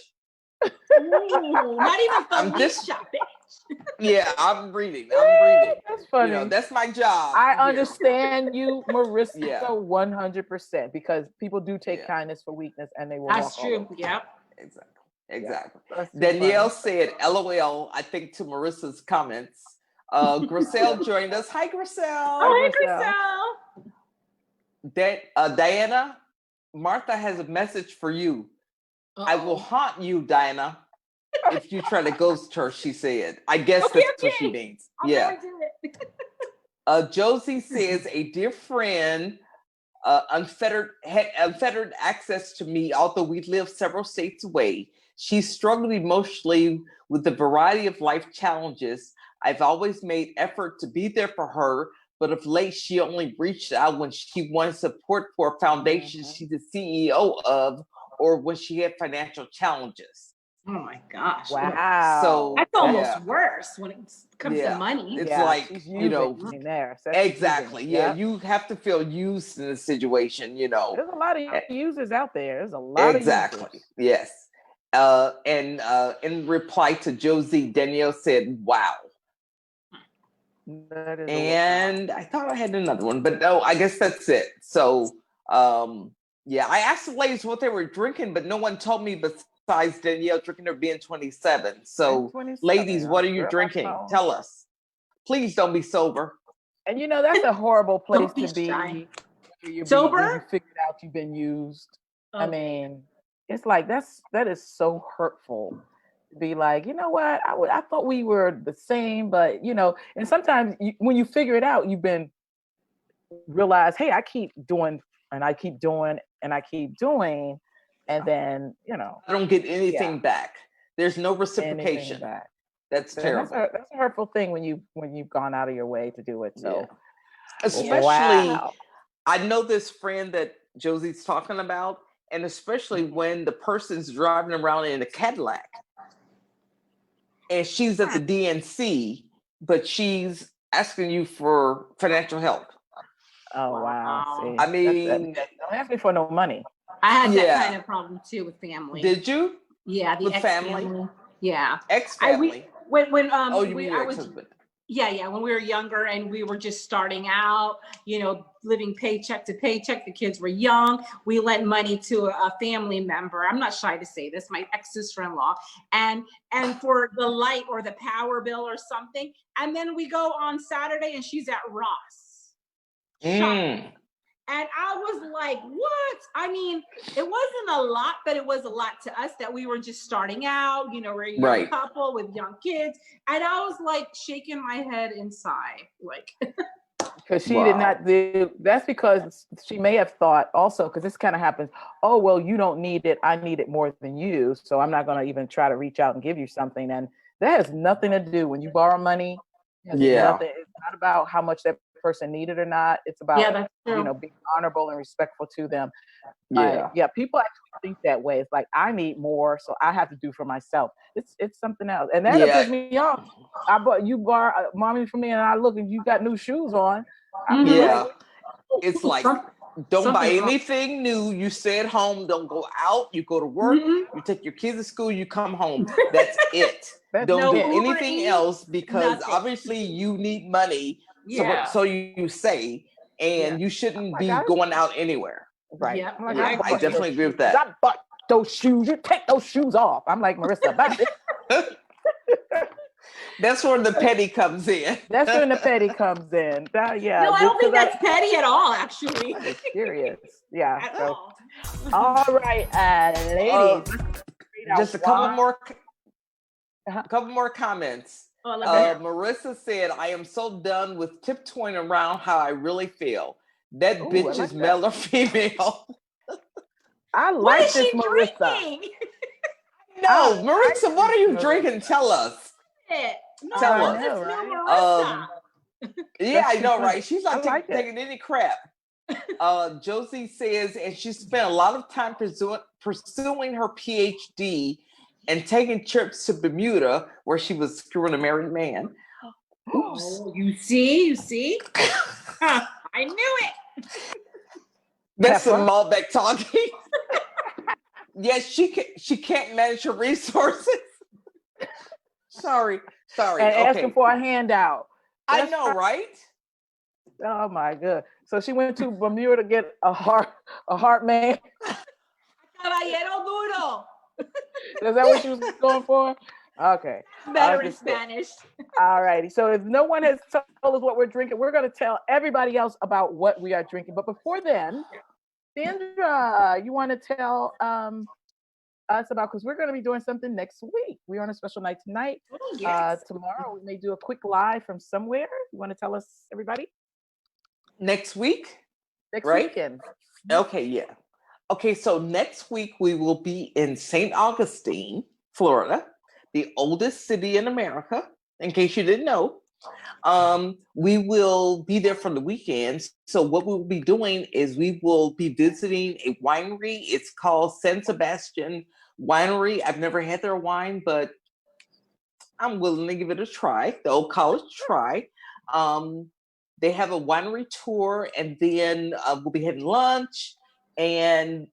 Ooh, not even Felicia, bitch. Yeah, I'm reading. That's funny. That's my job. I understand you, Marissa, 100%, because people do take kindness for weakness, and they will. That's true. Yep. Exactly. Danielle said, LOL, I think, to Marissa's comments. Griselle joined us. Hi, Griselle. Hi, Griselle. Diana, Martha has a message for you. I will haunt you, Diana, if you try to ghost her, she said. I guess that's what she means. I'll never do it. Josie says, a dear friend, unfettered access to me, although we live several states away. She struggled emotionally with a variety of life challenges. I've always made effort to be there for her, but of late she only reached out when she wanted support for a foundation she's the CEO of, or when she had financial challenges. Oh my gosh. Wow. So that's almost worse when it comes to money. It's like, there. Exactly. Yeah. You have to feel used in a situation, There's a lot of users out there. There's a lot of users. Yes. And in reply to Josie, Danielle said, "Wow." That is And I thought I had another one, but no, I guess that's it. So, yeah, I asked the ladies what they were drinking, but no one told me besides Danielle drinking her being 27. So, 27. ladies, what are you Girl, drinking? Tell us. Please don't be sober. And that's a horrible place Don't be to be. shy. When you Sober? figured out you've been used. I Oh. mean, it's like that is so hurtful. To be like, you know what? I thought we were the same, but and sometimes when you figure it out, you've been realize, hey, I keep doing and I keep doing and I keep doing, and then I don't get anything Yeah. back. There's no anything reciprocation. back. That's And terrible. that's a hurtful thing when you've gone out of your way to do it. So Especially, wow. I know this friend that Josie's talking about, and especially when the person's driving around in a Cadillac and she's at the DNC, but she's asking you for financial help. Oh wow. Wow. See, I mean, don't ask me for no money. I had Yeah. that kind of problem too with family. did you? Yeah, the With family? ex-family. Yeah. Ex-family? When Oh, you mean your I was ex-husband? yeah, when we were younger and we were just starting out, living paycheck to paycheck, the kids were young, we lent money to a family member. I'm not shy to say this, my ex-sister-in-law, and for the light or the power bill or something. And then we go on Saturday and she's at Ross shopping. And I was like, what? I mean, it wasn't a lot, but it was a lot to us that we were just starting out, we're a young Right. couple with young kids. And I was like shaking my head inside, like. Because she did not do, that's because she may have thought also, because this kind of happens, oh, well, you don't need it. I need it more than you. So I'm not going to even try to reach out and give you something. And that has nothing to do when you borrow money. It's not about how much that person needed or not. It's about, that's true. being honorable and respectful to them. Yeah. People actually think that way. It's like, I need more, so I have to do for myself. It's something else. And that pisses me off. You borrow mommy from me, and I look and you got new shoes on. Yeah. It's like, don't buy something's wrong. anything new. You stay at home. Don't go out. You go to work. You take your kids to school. You come home. That's it. Don't do anything else, because nothing. obviously you need money. Yeah. So you say, and you shouldn't be going out anywhere. Right. Yeah. I'm like, Yeah, I definitely agree with that. I bought those shoes. You take those shoes off. I'm like, Marissa, bye. That's where the petty comes in. That's when the petty comes in. No, I don't think that's petty at all, actually. It's serious. Yeah. At all. All right, ladies. Just a couple more comments. Marissa said, I am so done with tiptoeing around how I really feel. That bitch is male or female. I like this, Marissa. Drinking? No, Marissa, what are you drinking? Tell us. Tell us. It's no Marissa. Yeah, I know, right? She's not like taking any crap. Josie says, and she spent a lot of time pursuing her PhD and taking trips to Bermuda, where she was screwing a married man. Oops. Oh, you see? I knew it. That's some Malbec talking. Yes, she can't manage her resources. Sorry. And asking for a handout. I know, right? Oh my god! So she went to Bermuda to get a heart man. Caballero duro. Is that what she was going for? Okay. Better in Spanish. All righty. So if no one has told us what we're drinking, we're going to tell everybody else about what we are drinking. But before then, Sandra, you want to tell us about, because we're going to be doing something next week. We're on a special night tonight. Oh, yes. Tomorrow we may do a quick live from somewhere. You want to tell us, everybody? Next week? Next weekend. Okay, yeah. Okay, so next week we will be in St. Augustine, Florida, the oldest city in America, in case you didn't know. We will be there for the weekend. So what we'll be doing is we will be visiting a winery. It's called San Sebastian Winery. I've never had their wine, but I'm willing to give it a try, the old college try. They have a winery tour, and then we'll be having lunch, and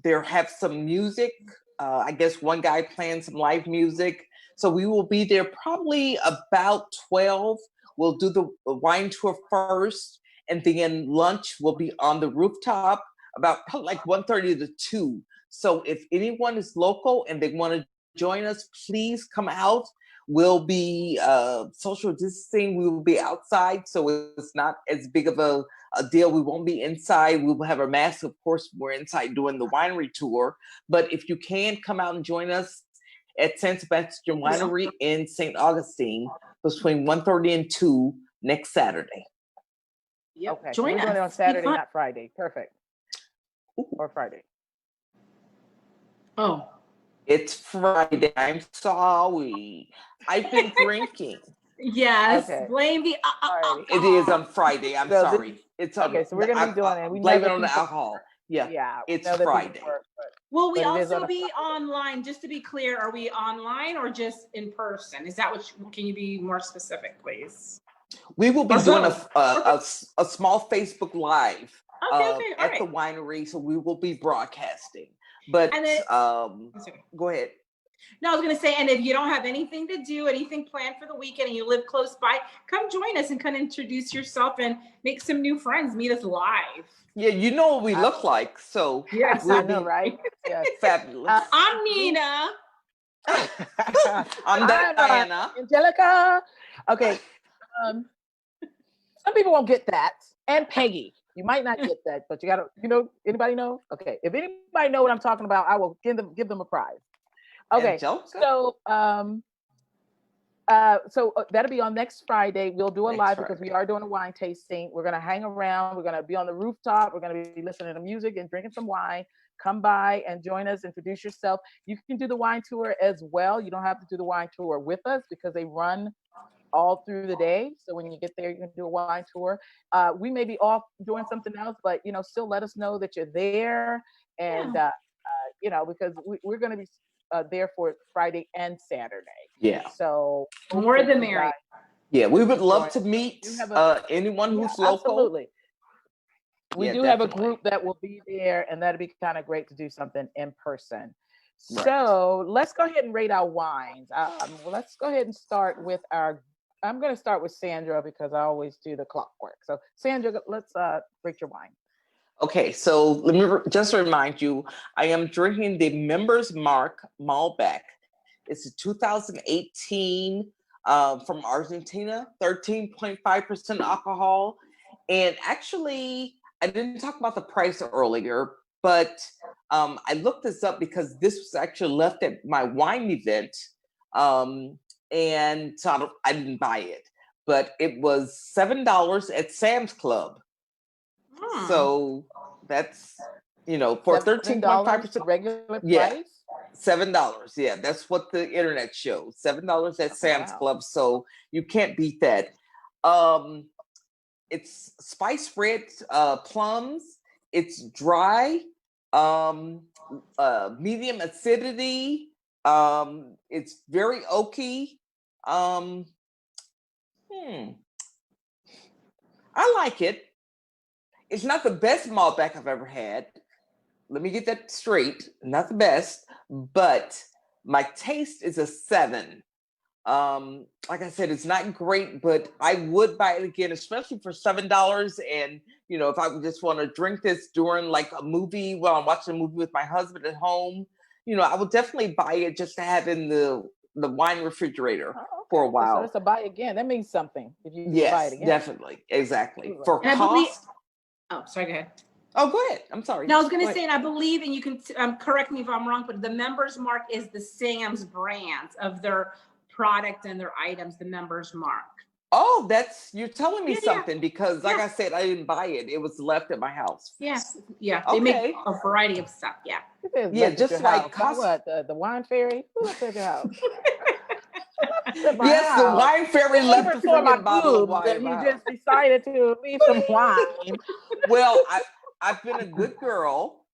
they'll have some music I guess one guy playing some live music. So we will be there probably about 12. We'll do the wine tour first, and then lunch will be on the rooftop about probably like 1:30 to 2. So if anyone is local and they want to join us, please come out. We'll be social distancing. We will be outside, so it's not as big of a deal. We won't be inside. We will have a mask, of course. We're inside doing the winery tour. But if you can come out and join us at San Sebastian Winery in St. Augustine between 1:30 and 2 next Saturday. Yep. Okay, so Join we're doing it on us. Be Saturday, fun. not Friday. Perfect. Or Friday. Oh, It's Friday. I'm sorry. I've been drinking. yes. Okay. Blame the Alrighty. It is on Friday. I'm So sorry. It's on. Okay, so we're gonna be doing it. We know blame it that on the people- alcohol. Yeah, Yeah, we it's know that people Friday. work, Will we But it is also on a be online? Just to be clear, are we online or just in person? Is that what? Can you be more specific, please? We will be Or doing both. a small Facebook Live Okay, okay, all at right. the winery, so we will be broadcasting. But And then- go ahead. No, I was going to say, and if you don't have anything to do, anything planned for the weekend, and you live close by, come join us and kind of introduce yourself and make some new friends. Meet us live. Yeah, you know what we look like, so Yes, we'll I know, be right? Yes. fabulous. I'm Nina. I'm Diana. Angelica. Okay. Some people won't get that. And Peggy. You might not get that, but you gotta, anybody know? Okay. If anybody know what I'm talking about, I will give them a prize. Okay. Angelica? So that'll be on next Friday. We'll do a Next live because Friday. we are doing a wine tasting. We're gonna hang around. We're gonna be on the rooftop. We're gonna be listening to music and drinking some wine. Come by and join us. Introduce yourself. You can do the wine tour as well. You don't have to do the wine tour with us because they run all through the day. So when you get there, you can do a wine tour. We may be off doing something else, but still let us know that you're there, and because we're gonna be there for Friday and Saturday. Yeah. So More the you merrier. guys- Yeah, we would love to Join us. meet You have anyone Yeah, who's local. absolutely. We Yeah, do have a definitely. group that will be there, and that'd be kind of great to do something in person. Right. So let's go ahead and rate our wines. Let's go ahead and start with I'm going to start with Sandra because I always do the clockwork. So Sandra, let's rate your wine. Okay, so let me just remind you, I am drinking the Members Mark Malbec. It's a 2018 from Argentina, 13.5% alcohol. And actually, I didn't talk about the price earlier, but I looked this up because this was actually left at my wine event. And so I didn't buy it, but it was $7 at Sam's Club. So that's for 13.5% regular price. Yeah. $7. Yeah, that's what the internet shows. $7 at Sam's Wow. Club. So you can't beat that. It's spice red plums. It's dry, medium acidity. It's very oaky. I like it. It's not the best Malbec I've ever had. Let me get that straight. Not the best, but my taste is a 7. Like I said, it's not great, but I would buy it again, especially for $7. And if I would just want to drink this during like a movie while I'm watching a movie with my husband at home, I would definitely buy it just to have in the wine refrigerator for a while. So that's a buy again. That means something if you buy it Yes, again. definitely, exactly. For And I believe- cost. Oh, sorry, go ahead. Oh, go ahead. I'm sorry. No, I was going Go to say, ahead. and I believe, and you can correct me if I'm wrong, but the Members Mark is the Sam's brands of their product and their items, the Members Mark. Oh, you're telling me Yeah. something because, like Yeah. I said, I didn't buy it. It was left at my house. Yes, yeah. They make Okay. a variety of stuff. Yeah. It is Yeah, left at just your like house. Now what? The wine fairy? Who left at your house? Yes, the wine fairy left a for my freaking bottle of boobs, wine. and in you my just house. decided to leave some wine. Well, I've been a good girl,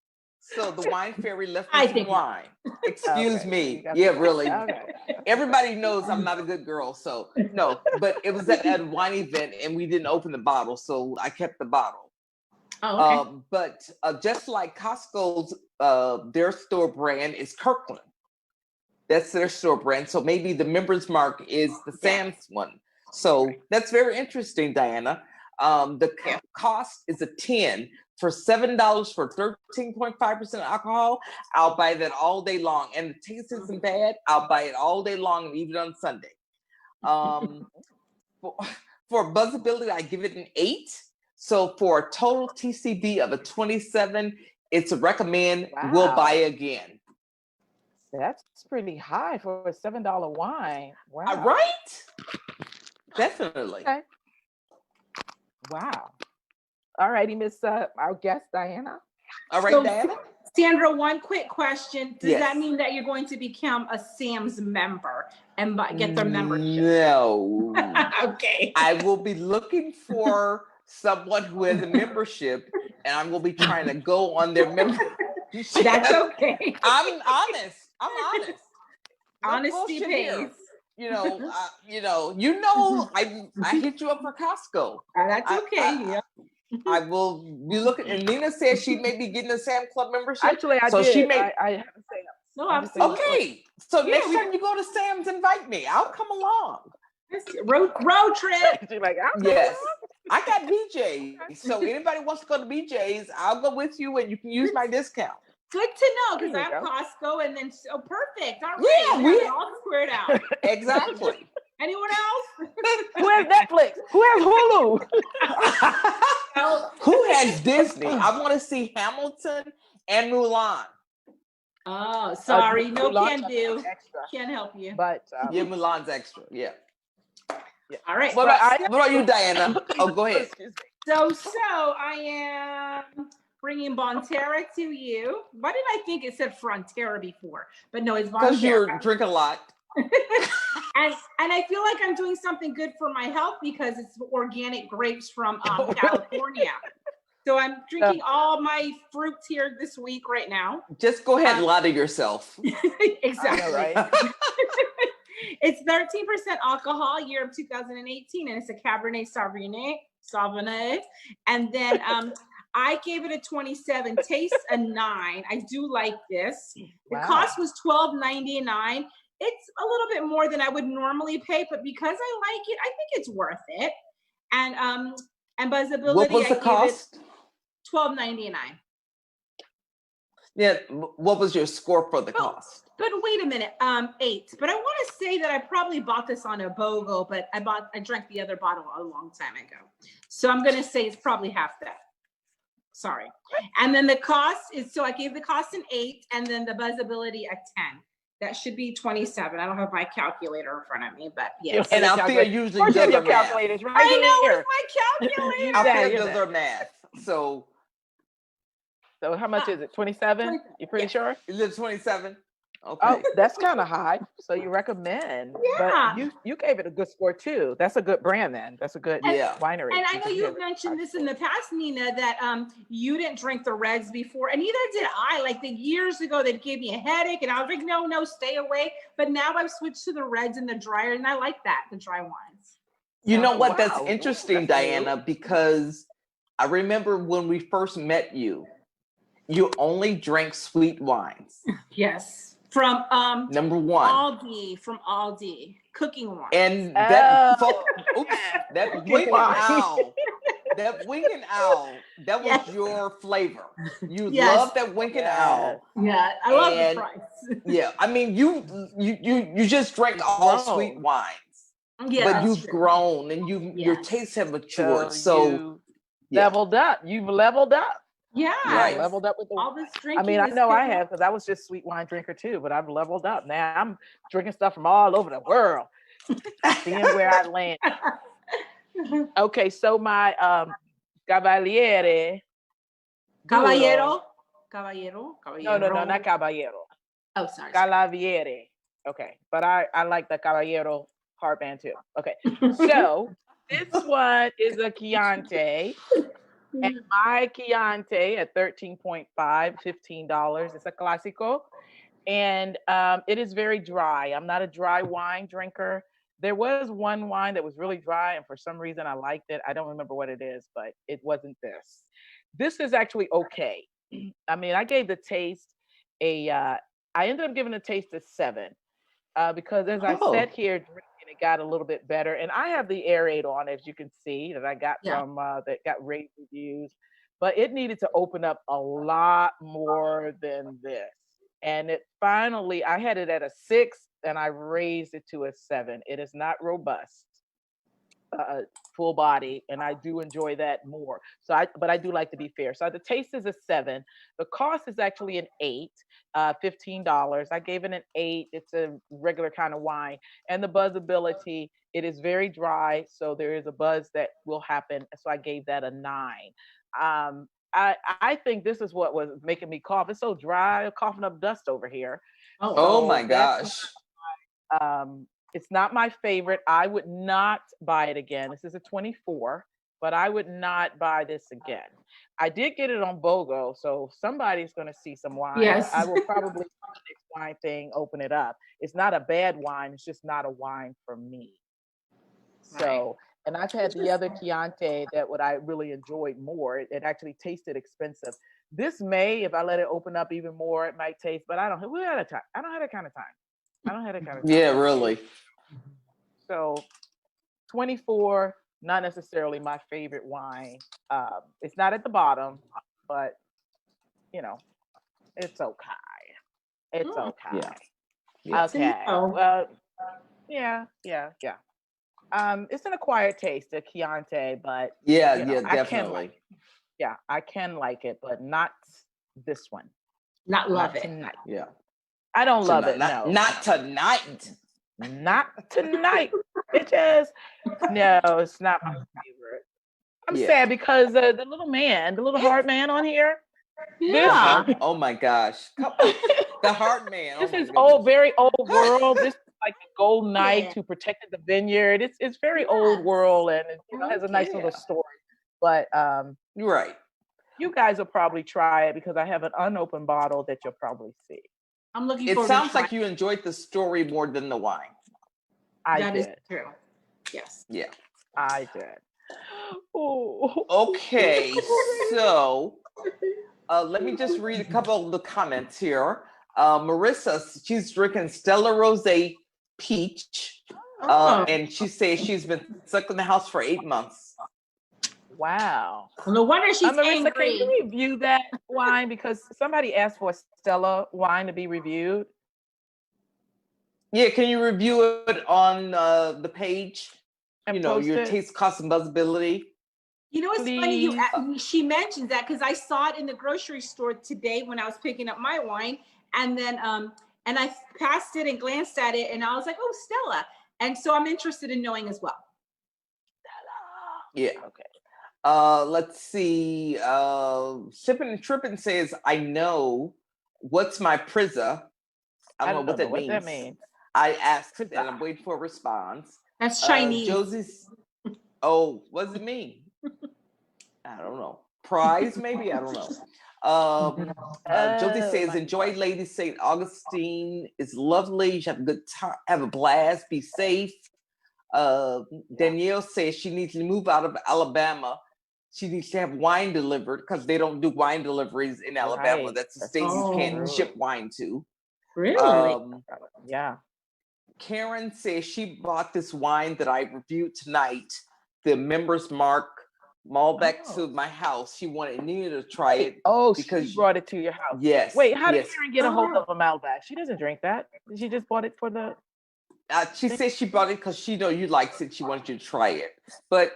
so the wine fairy left me I some think not. wine. Excuse Okay, me. you got Yeah, some- really. Okay. Everybody knows I'm not a good girl, so no. But it was at a wine event, and we didn't open the bottle, so I kept the bottle. Oh, okay. But just like Costco's, their store brand is Kirkland. That's their store brand. So maybe the Members Mark is the Yes. Sam's one. So that's very interesting, Diana. The Yeah. cost is a 10 for $7 for 13.5% alcohol. I'll buy that all day long. And the taste isn't bad. I'll buy it all day long and even on Sunday. For buzzability, I give it an 8. So for a total TCB of a 27, it's a recommend. We'll Wow. buy again. That's pretty high for a $7 wine. Wow. Right? Definitely. Okay. Wow. All righty, Miss our guest Diana. All right, So, Diana. Sandra, one quick question. Does Yes. that mean that you're going to become a Sam's member and get their membership? No. Okay. I will be looking for someone who has a membership, and I'm going to be trying to go on their membership. That's okay. I'm honest. No Honesty bullshit pays. here. I hit you up for Costco. That's okay. Yeah. I will be looking. And Nina says she may be getting a Sam Club membership. Actually, I So did. she may. I haven't said No, I'm just absolutely. Okay. So Yeah, next time you go to Sam's, invite me. I'll come along. Road trip. She's like, I'm Yes. I got BJ's. So anybody wants to go to BJ's, I'll go with you and you can use my discount. Good to know because I There you have go. Costco and then perfect. All right. Yeah, we have it all squared out. Exactly. Anyone else? Who has Netflix? Who has Hulu? Who has Disney? I want to see Hamilton and Mulan. Oh, sorry. No Mulan can do. extra. Can't help you. But Yeah, Mulan's extra. Yeah. All right. What about you, Diana? Oh, go ahead. Excuse me. So I am bringing Bonterra to you. Why did I think it said Frontera before? But no, it's Because you Bonterra. drink a lot. And I feel like I'm doing something good for my health because it's organic grapes from California. So I'm drinking all my fruits here this week right now. Just go ahead and lie to yourself. Exactly. I know, right? It's 13% alcohol, year of 2018, and it's a Cabernet Sauvignon. And then I gave it a 27, tastes a 9. I do like this. The cost was $12.99. It's a little bit more than I would normally pay, but because I like it, I think it's worth it. And buzzability. What was the cost? $12.99. Yeah. What was your score for the cost? But wait a minute, 8. But I want to say that I probably bought this on a BOGO, but I drank the other bottle a long time ago. So I'm gonna say it's probably half that. Sorry. And then the cost is, so I gave the cost an 8 and then the buzzability a 10. That should be 27. I don't have my calculator in front of me, but yes. And Althea usually does your her math. calculators right I know, here. where's my calculator? Althea does her math. So So how much is it? 27? You pretty sure? is it 27? Okay. Oh, that's kind of high. So you recommend. Yeah. But you gave it a good score too. That's a good brand then. That's a good winery. And I know You you've mentioned this in the past, Nina, that you didn't drink the reds before, and neither did I. Like years ago, they gave me a headache, and I was like, no, stay away. But now I've switched to the reds and the drier, and I like that, the dry wines. You know what? wow. That's interesting, That's Diana, because I remember when we first met you, you only drank sweet wines. Yes. From Number one. Aldi, cooking wine. And that Cooking winking wine. owl, that was your flavor. You Yes. love that winking owl. Yeah, I love And- the price. Yeah, I mean you just drank all sweet wines, Yeah, but that's you've true. grown and your Yes. tastes have matured. So you yeah. leveled up. You've leveled up. Yeah, Right. Leveled up with the all this drinking. I mean, I is know I good. have because I was just sweet wine drinker too, but I've leveled up. Now I'm drinking stuff from all over the world, seeing where I land. Okay, so my Cavaliere. Caballero. No, not Caballero. Oh, sorry. Calaviere. Okay, but I like the Caballero heartband too. Okay, so this one is a Chianti. And my Chianti at $13.5, $15. It's a Classico. And it is very dry. I'm not a dry wine drinker. There was one wine that was really dry, and for some reason I liked it. I don't remember what it is, but it wasn't this. This is actually okay. I mean, I gave the taste I ended up giving the taste a 7 because as I sat Oh, here drinking, it got a little bit better. And I have the aerate on, as you can see, that I got Yeah. from that got rave reviews, but it needed to open up a lot more than this. And it finally, I had it at a 6 and I raised it to a 7. It is not robust, uh, full body, and I do enjoy that more. But I do like to be fair. So the taste is a 7. The cost is actually an 8, $15. I gave it an 8. It's a regular kind of wine, and the buzzability. It is very dry, so there is a buzz that will happen. So I gave that a 9. I think this is what was making me cough. It's so dry, coughing up dust over here. Oh, oh So my that's gosh. it's not my favorite. I would not buy it again. This is a 24, but I would not buy this again. I did get it on BOGO, so somebody's going to see some wine. yes. I will probably next wine thing open it up. It's not a bad wine. It's just not a wine for me. Right. So, and I've had the other Chianti that what I really enjoyed more. It actually tasted expensive. This may, if I let it open up even more, it might taste. But I don't. We're out of time. I don't have that kind of time. I don't have that kind of time. Yeah, really. So 24, not necessarily my favorite wine. It's not at the bottom, but you know, it's okay. It's Mm, okay. Yeah. Yeah. to Okay. know. Well, yeah. It's an acquired taste, a Chianti, but Yeah, you know, yeah, I can definitely. I can like it, but not this one. Not love Not it. tonight. Yeah. I don't So love not it. not No, not tonight. not tonight, bitches. No, it's not my favorite. I'm Yeah. sad because the little man, the little hard man on here, The this Yeah. heart. Oh my gosh. The heart man. Oh this my is goodness. very old world. This is like the gold knight Yeah. who protected the vineyard. It's very old Yes. world, and it, has a nice Okay. little Yeah. story. But You're right. you guys will probably try it because I have an unopened bottle that you'll probably see. I'm looking It forward to sounds trying. like you enjoyed the story more than the wine. I That is did. true. Yes. Yeah. I did. Oh. Okay. So let me just read a couple of the comments here. Marissa, she's drinking Stella Rosé Peach. Oh. And she says she's been stuck in the house for 8 months. Wow. Well, no wonder she's Marissa, can angry. you review that wine? Because somebody asked for a Stella wine to be reviewed. Yeah, can you review it on the page? And You know, post your it, taste, cost, and buzzability. You know, it's funny please. she mentions that because I saw it in the grocery store today when I was picking up my wine, and then and I passed it and glanced at it, and I was like, oh, Stella. And so I'm interested in knowing as well. Yeah. Okay. Let's see. Sippin and Trippin says, I know what's my Prizza. I don't know what that what means. that means. I asked Prizza. and I'm waiting for a response. That's Chinese. Josie's, oh, what does it mean? I don't know. Prize, maybe? I don't know. Josie Oh, says, my enjoy God. Lady St. Augustine. It's lovely. You have a good time, have a blast, be safe. Danielle says she needs to move out of Alabama. She needs to have wine delivered because they don't do wine deliveries in Alabama. Right. That's the That's state you can't Oh. ship true. wine to. Really? Yeah. Karen says she bought this wine that I reviewed tonight, the Members Mark Malbec to Oh. my house. She wanted Nina to try it Oh, she because brought it to your house. yes, Wait, how did yes. Karen get a hold of a Malbec? She doesn't drink that. She just bought it for the. She said she bought it because she know you likes it. She wanted you to try it, but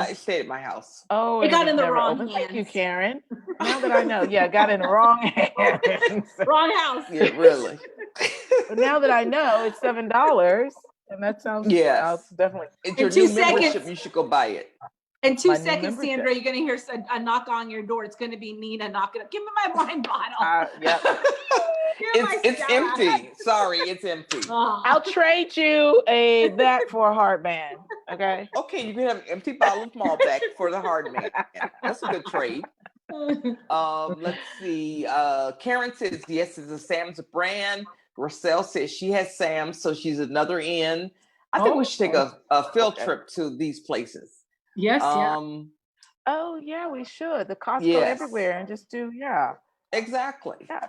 it stayed at my house. Oh, It and got was in the never wrong open. Thank you, hands. Karen. Now that I know, yeah, got in the wrong hands. Wrong house. Yeah, really. But now that I know, it's $7, and that sounds. Yes. I'll definitely. It's In your 2 new membership. seconds. You should go buy it. In 2 My new seconds, membership. Sandra, you're going to hear a knock on your door. It's going to be Nina knocking up. Give me my wine bottle. Yep. Here's my It's Stella. empty. Sorry, it's empty. Oh. I'll trade you that for a hard man. Okay. Okay, you can have an empty bottle of Malbec for the hard man. That's a good trade. Let's see. Karen says yes, it's a Sam's brand. Rochelle says she has Sam's, so she's another in. I think we should take a field trip to these places. Yes, yeah. Oh yeah, we should. The Costco Yes. everywhere and just do Exactly. yes.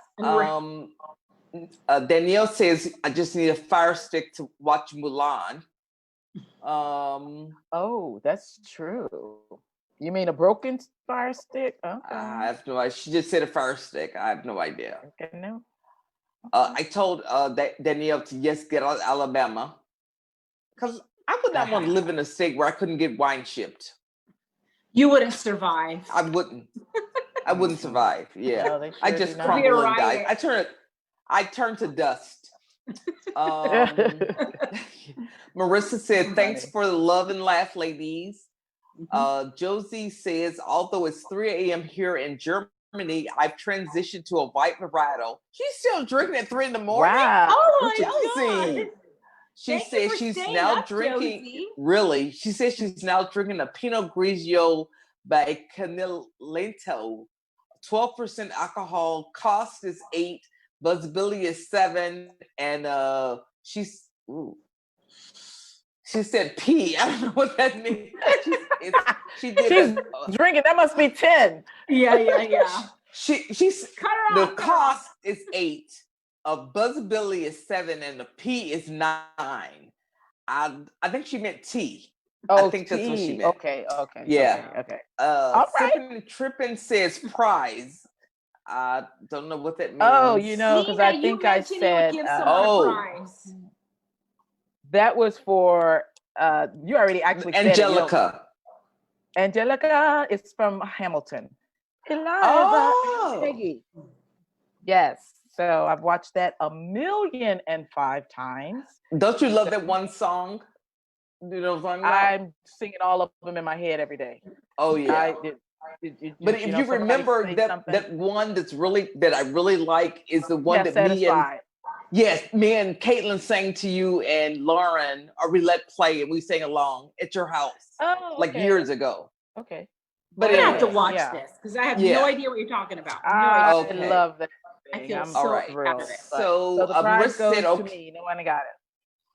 Danielle says, I just need a fire stick to watch Mulan. Oh, that's true. You mean a broken fire stick? I Okay. have no idea. She just said a fire stick. I have no idea. Okay, no. I told Danielle to get out of Alabama because I would not want to live in a state where I couldn't get wine shipped. You wouldn't survive. I wouldn't. I wouldn't survive. Yeah, No, they I sure just do not. crumble and die. Riot. I turn to dust. Marissa said, "Thanks for the love and laugh, ladies." Josie says, "Although it's 3 a.m. here in Germany, I've transitioned to a white varietal." She's still drinking at 3 in the morning. Wow. Oh my Josie. God. She Thank you says for she's staying now up, drinking. Josie. Really, she says she's now drinking a Pinot Grigio by Canilento. 12% alcohol. Cost is 8. Buzzability is 7. And she said P. I don't know what that means. She did She's that. drinking. That must be 10. Yeah. She's Cut her the off. cost is 8. Buzzability is 7, and the P is 9. I think she meant T. Oh, I think that's what she tea. meant. Okay. Yeah. Okay. All right. Sippin and Trippin says prize. I don't know what that means. Oh, because I Nina, think you I mentioned you would said give someone a prize. that was for you already actually Angelica. said it. Angelica is from Hamilton. Eliza Oh. and Peggy. Yes. So I've watched that 1,000,005 times. Don't you love that one song? You know what I'm talking about? I'm singing all of them in my head every day. Oh yeah. But if you remember that one that I really like is the one that me and Caitlin sang to you and Lauren, or we let play and we sang along at your house like years ago. Okay. But I have to watch this because I have no idea what you're talking about. I love that. I feel I'm so thrilled. So the prize Marissa goes said, to me. No one got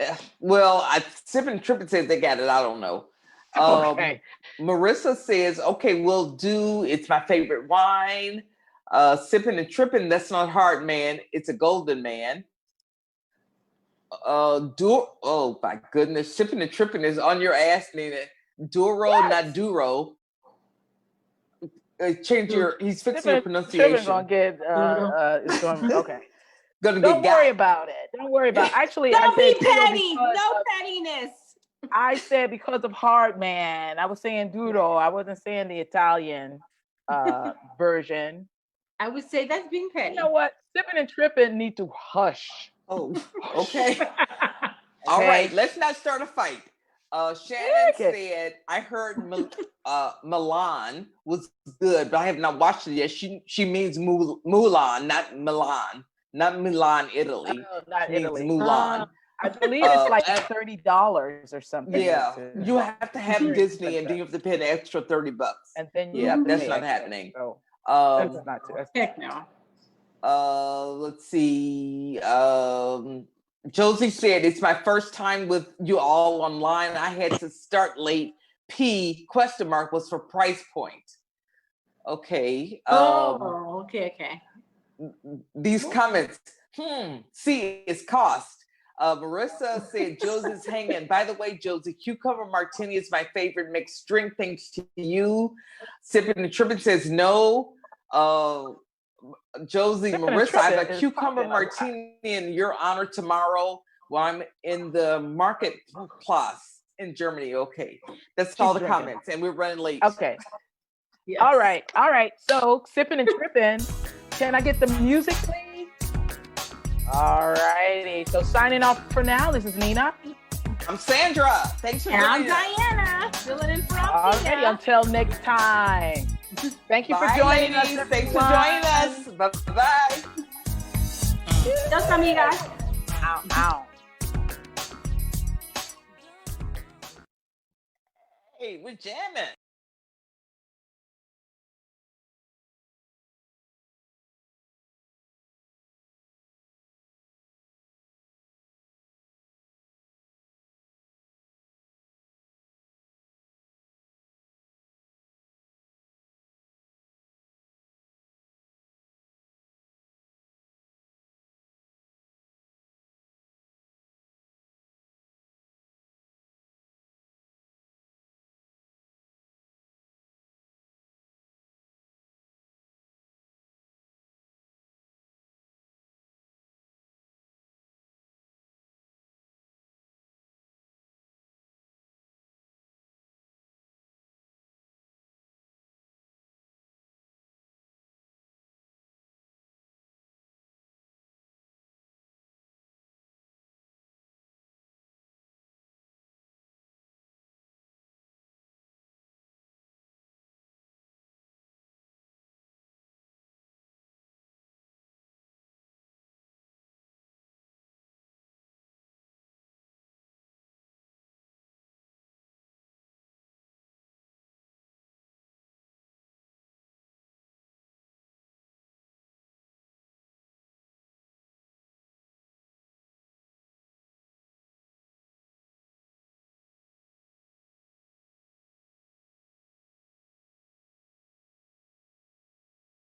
it. Well, Sippin and Trippin says they got it. I don't know. Okay. Marissa says, okay, we'll do. It's my favorite wine. Sippin and Trippin. That's not hard, man. It's a golden man. Oh my goodness. Sippin and Trippin is on your ass, Nina. Duro, not Duro. He's fixing your pronunciation. Gonna get okay. Don't worry about it. Don't worry about it. Actually, don't be petty. No pettiness. I said because of hard man. I was saying Duro. I wasn't saying the Italian version. I would say that's being petty. You know what? Sippin and Trippin need to hush. Oh, okay. All right. Let's not start a fight. Shannon said, I heard Milan was good, but I have not watched it yet. She means Mulan, not Milan. Not Milan, Italy. No, not Italy. Mulan. I believe it's like $30 or something. Yeah, you have to have Disney, and then you have to pay the extra $30. And then that's not happening. So, that's not heck no. Let's see. Josie said, it's my first time with you all online. I had to start late. P ? Was for price point. Okay. Okay. These comments. C is cost. Marissa said, Josie's hanging. By the way, Josie, cucumber martini is my favorite mixed drink. Thanks to you. Sippin and Trippin says no. Josie, Marissa, I have a cucumber martini in your honor tomorrow while I'm in the marketplace in Germany. Okay. That's all the comments. And we're running late. Okay. Yes. All right. So Sippin and Trippin. Can I get the music, please? All righty. So signing off for now. This is Nina. I'm Sandra. Thanks for joining us. I'm Diana. Filling in for Alrighty. Until next time. Thank you for joining us. Thanks for joining us. Bye-bye. Dos amigas. Ow. Hey, we're jamming.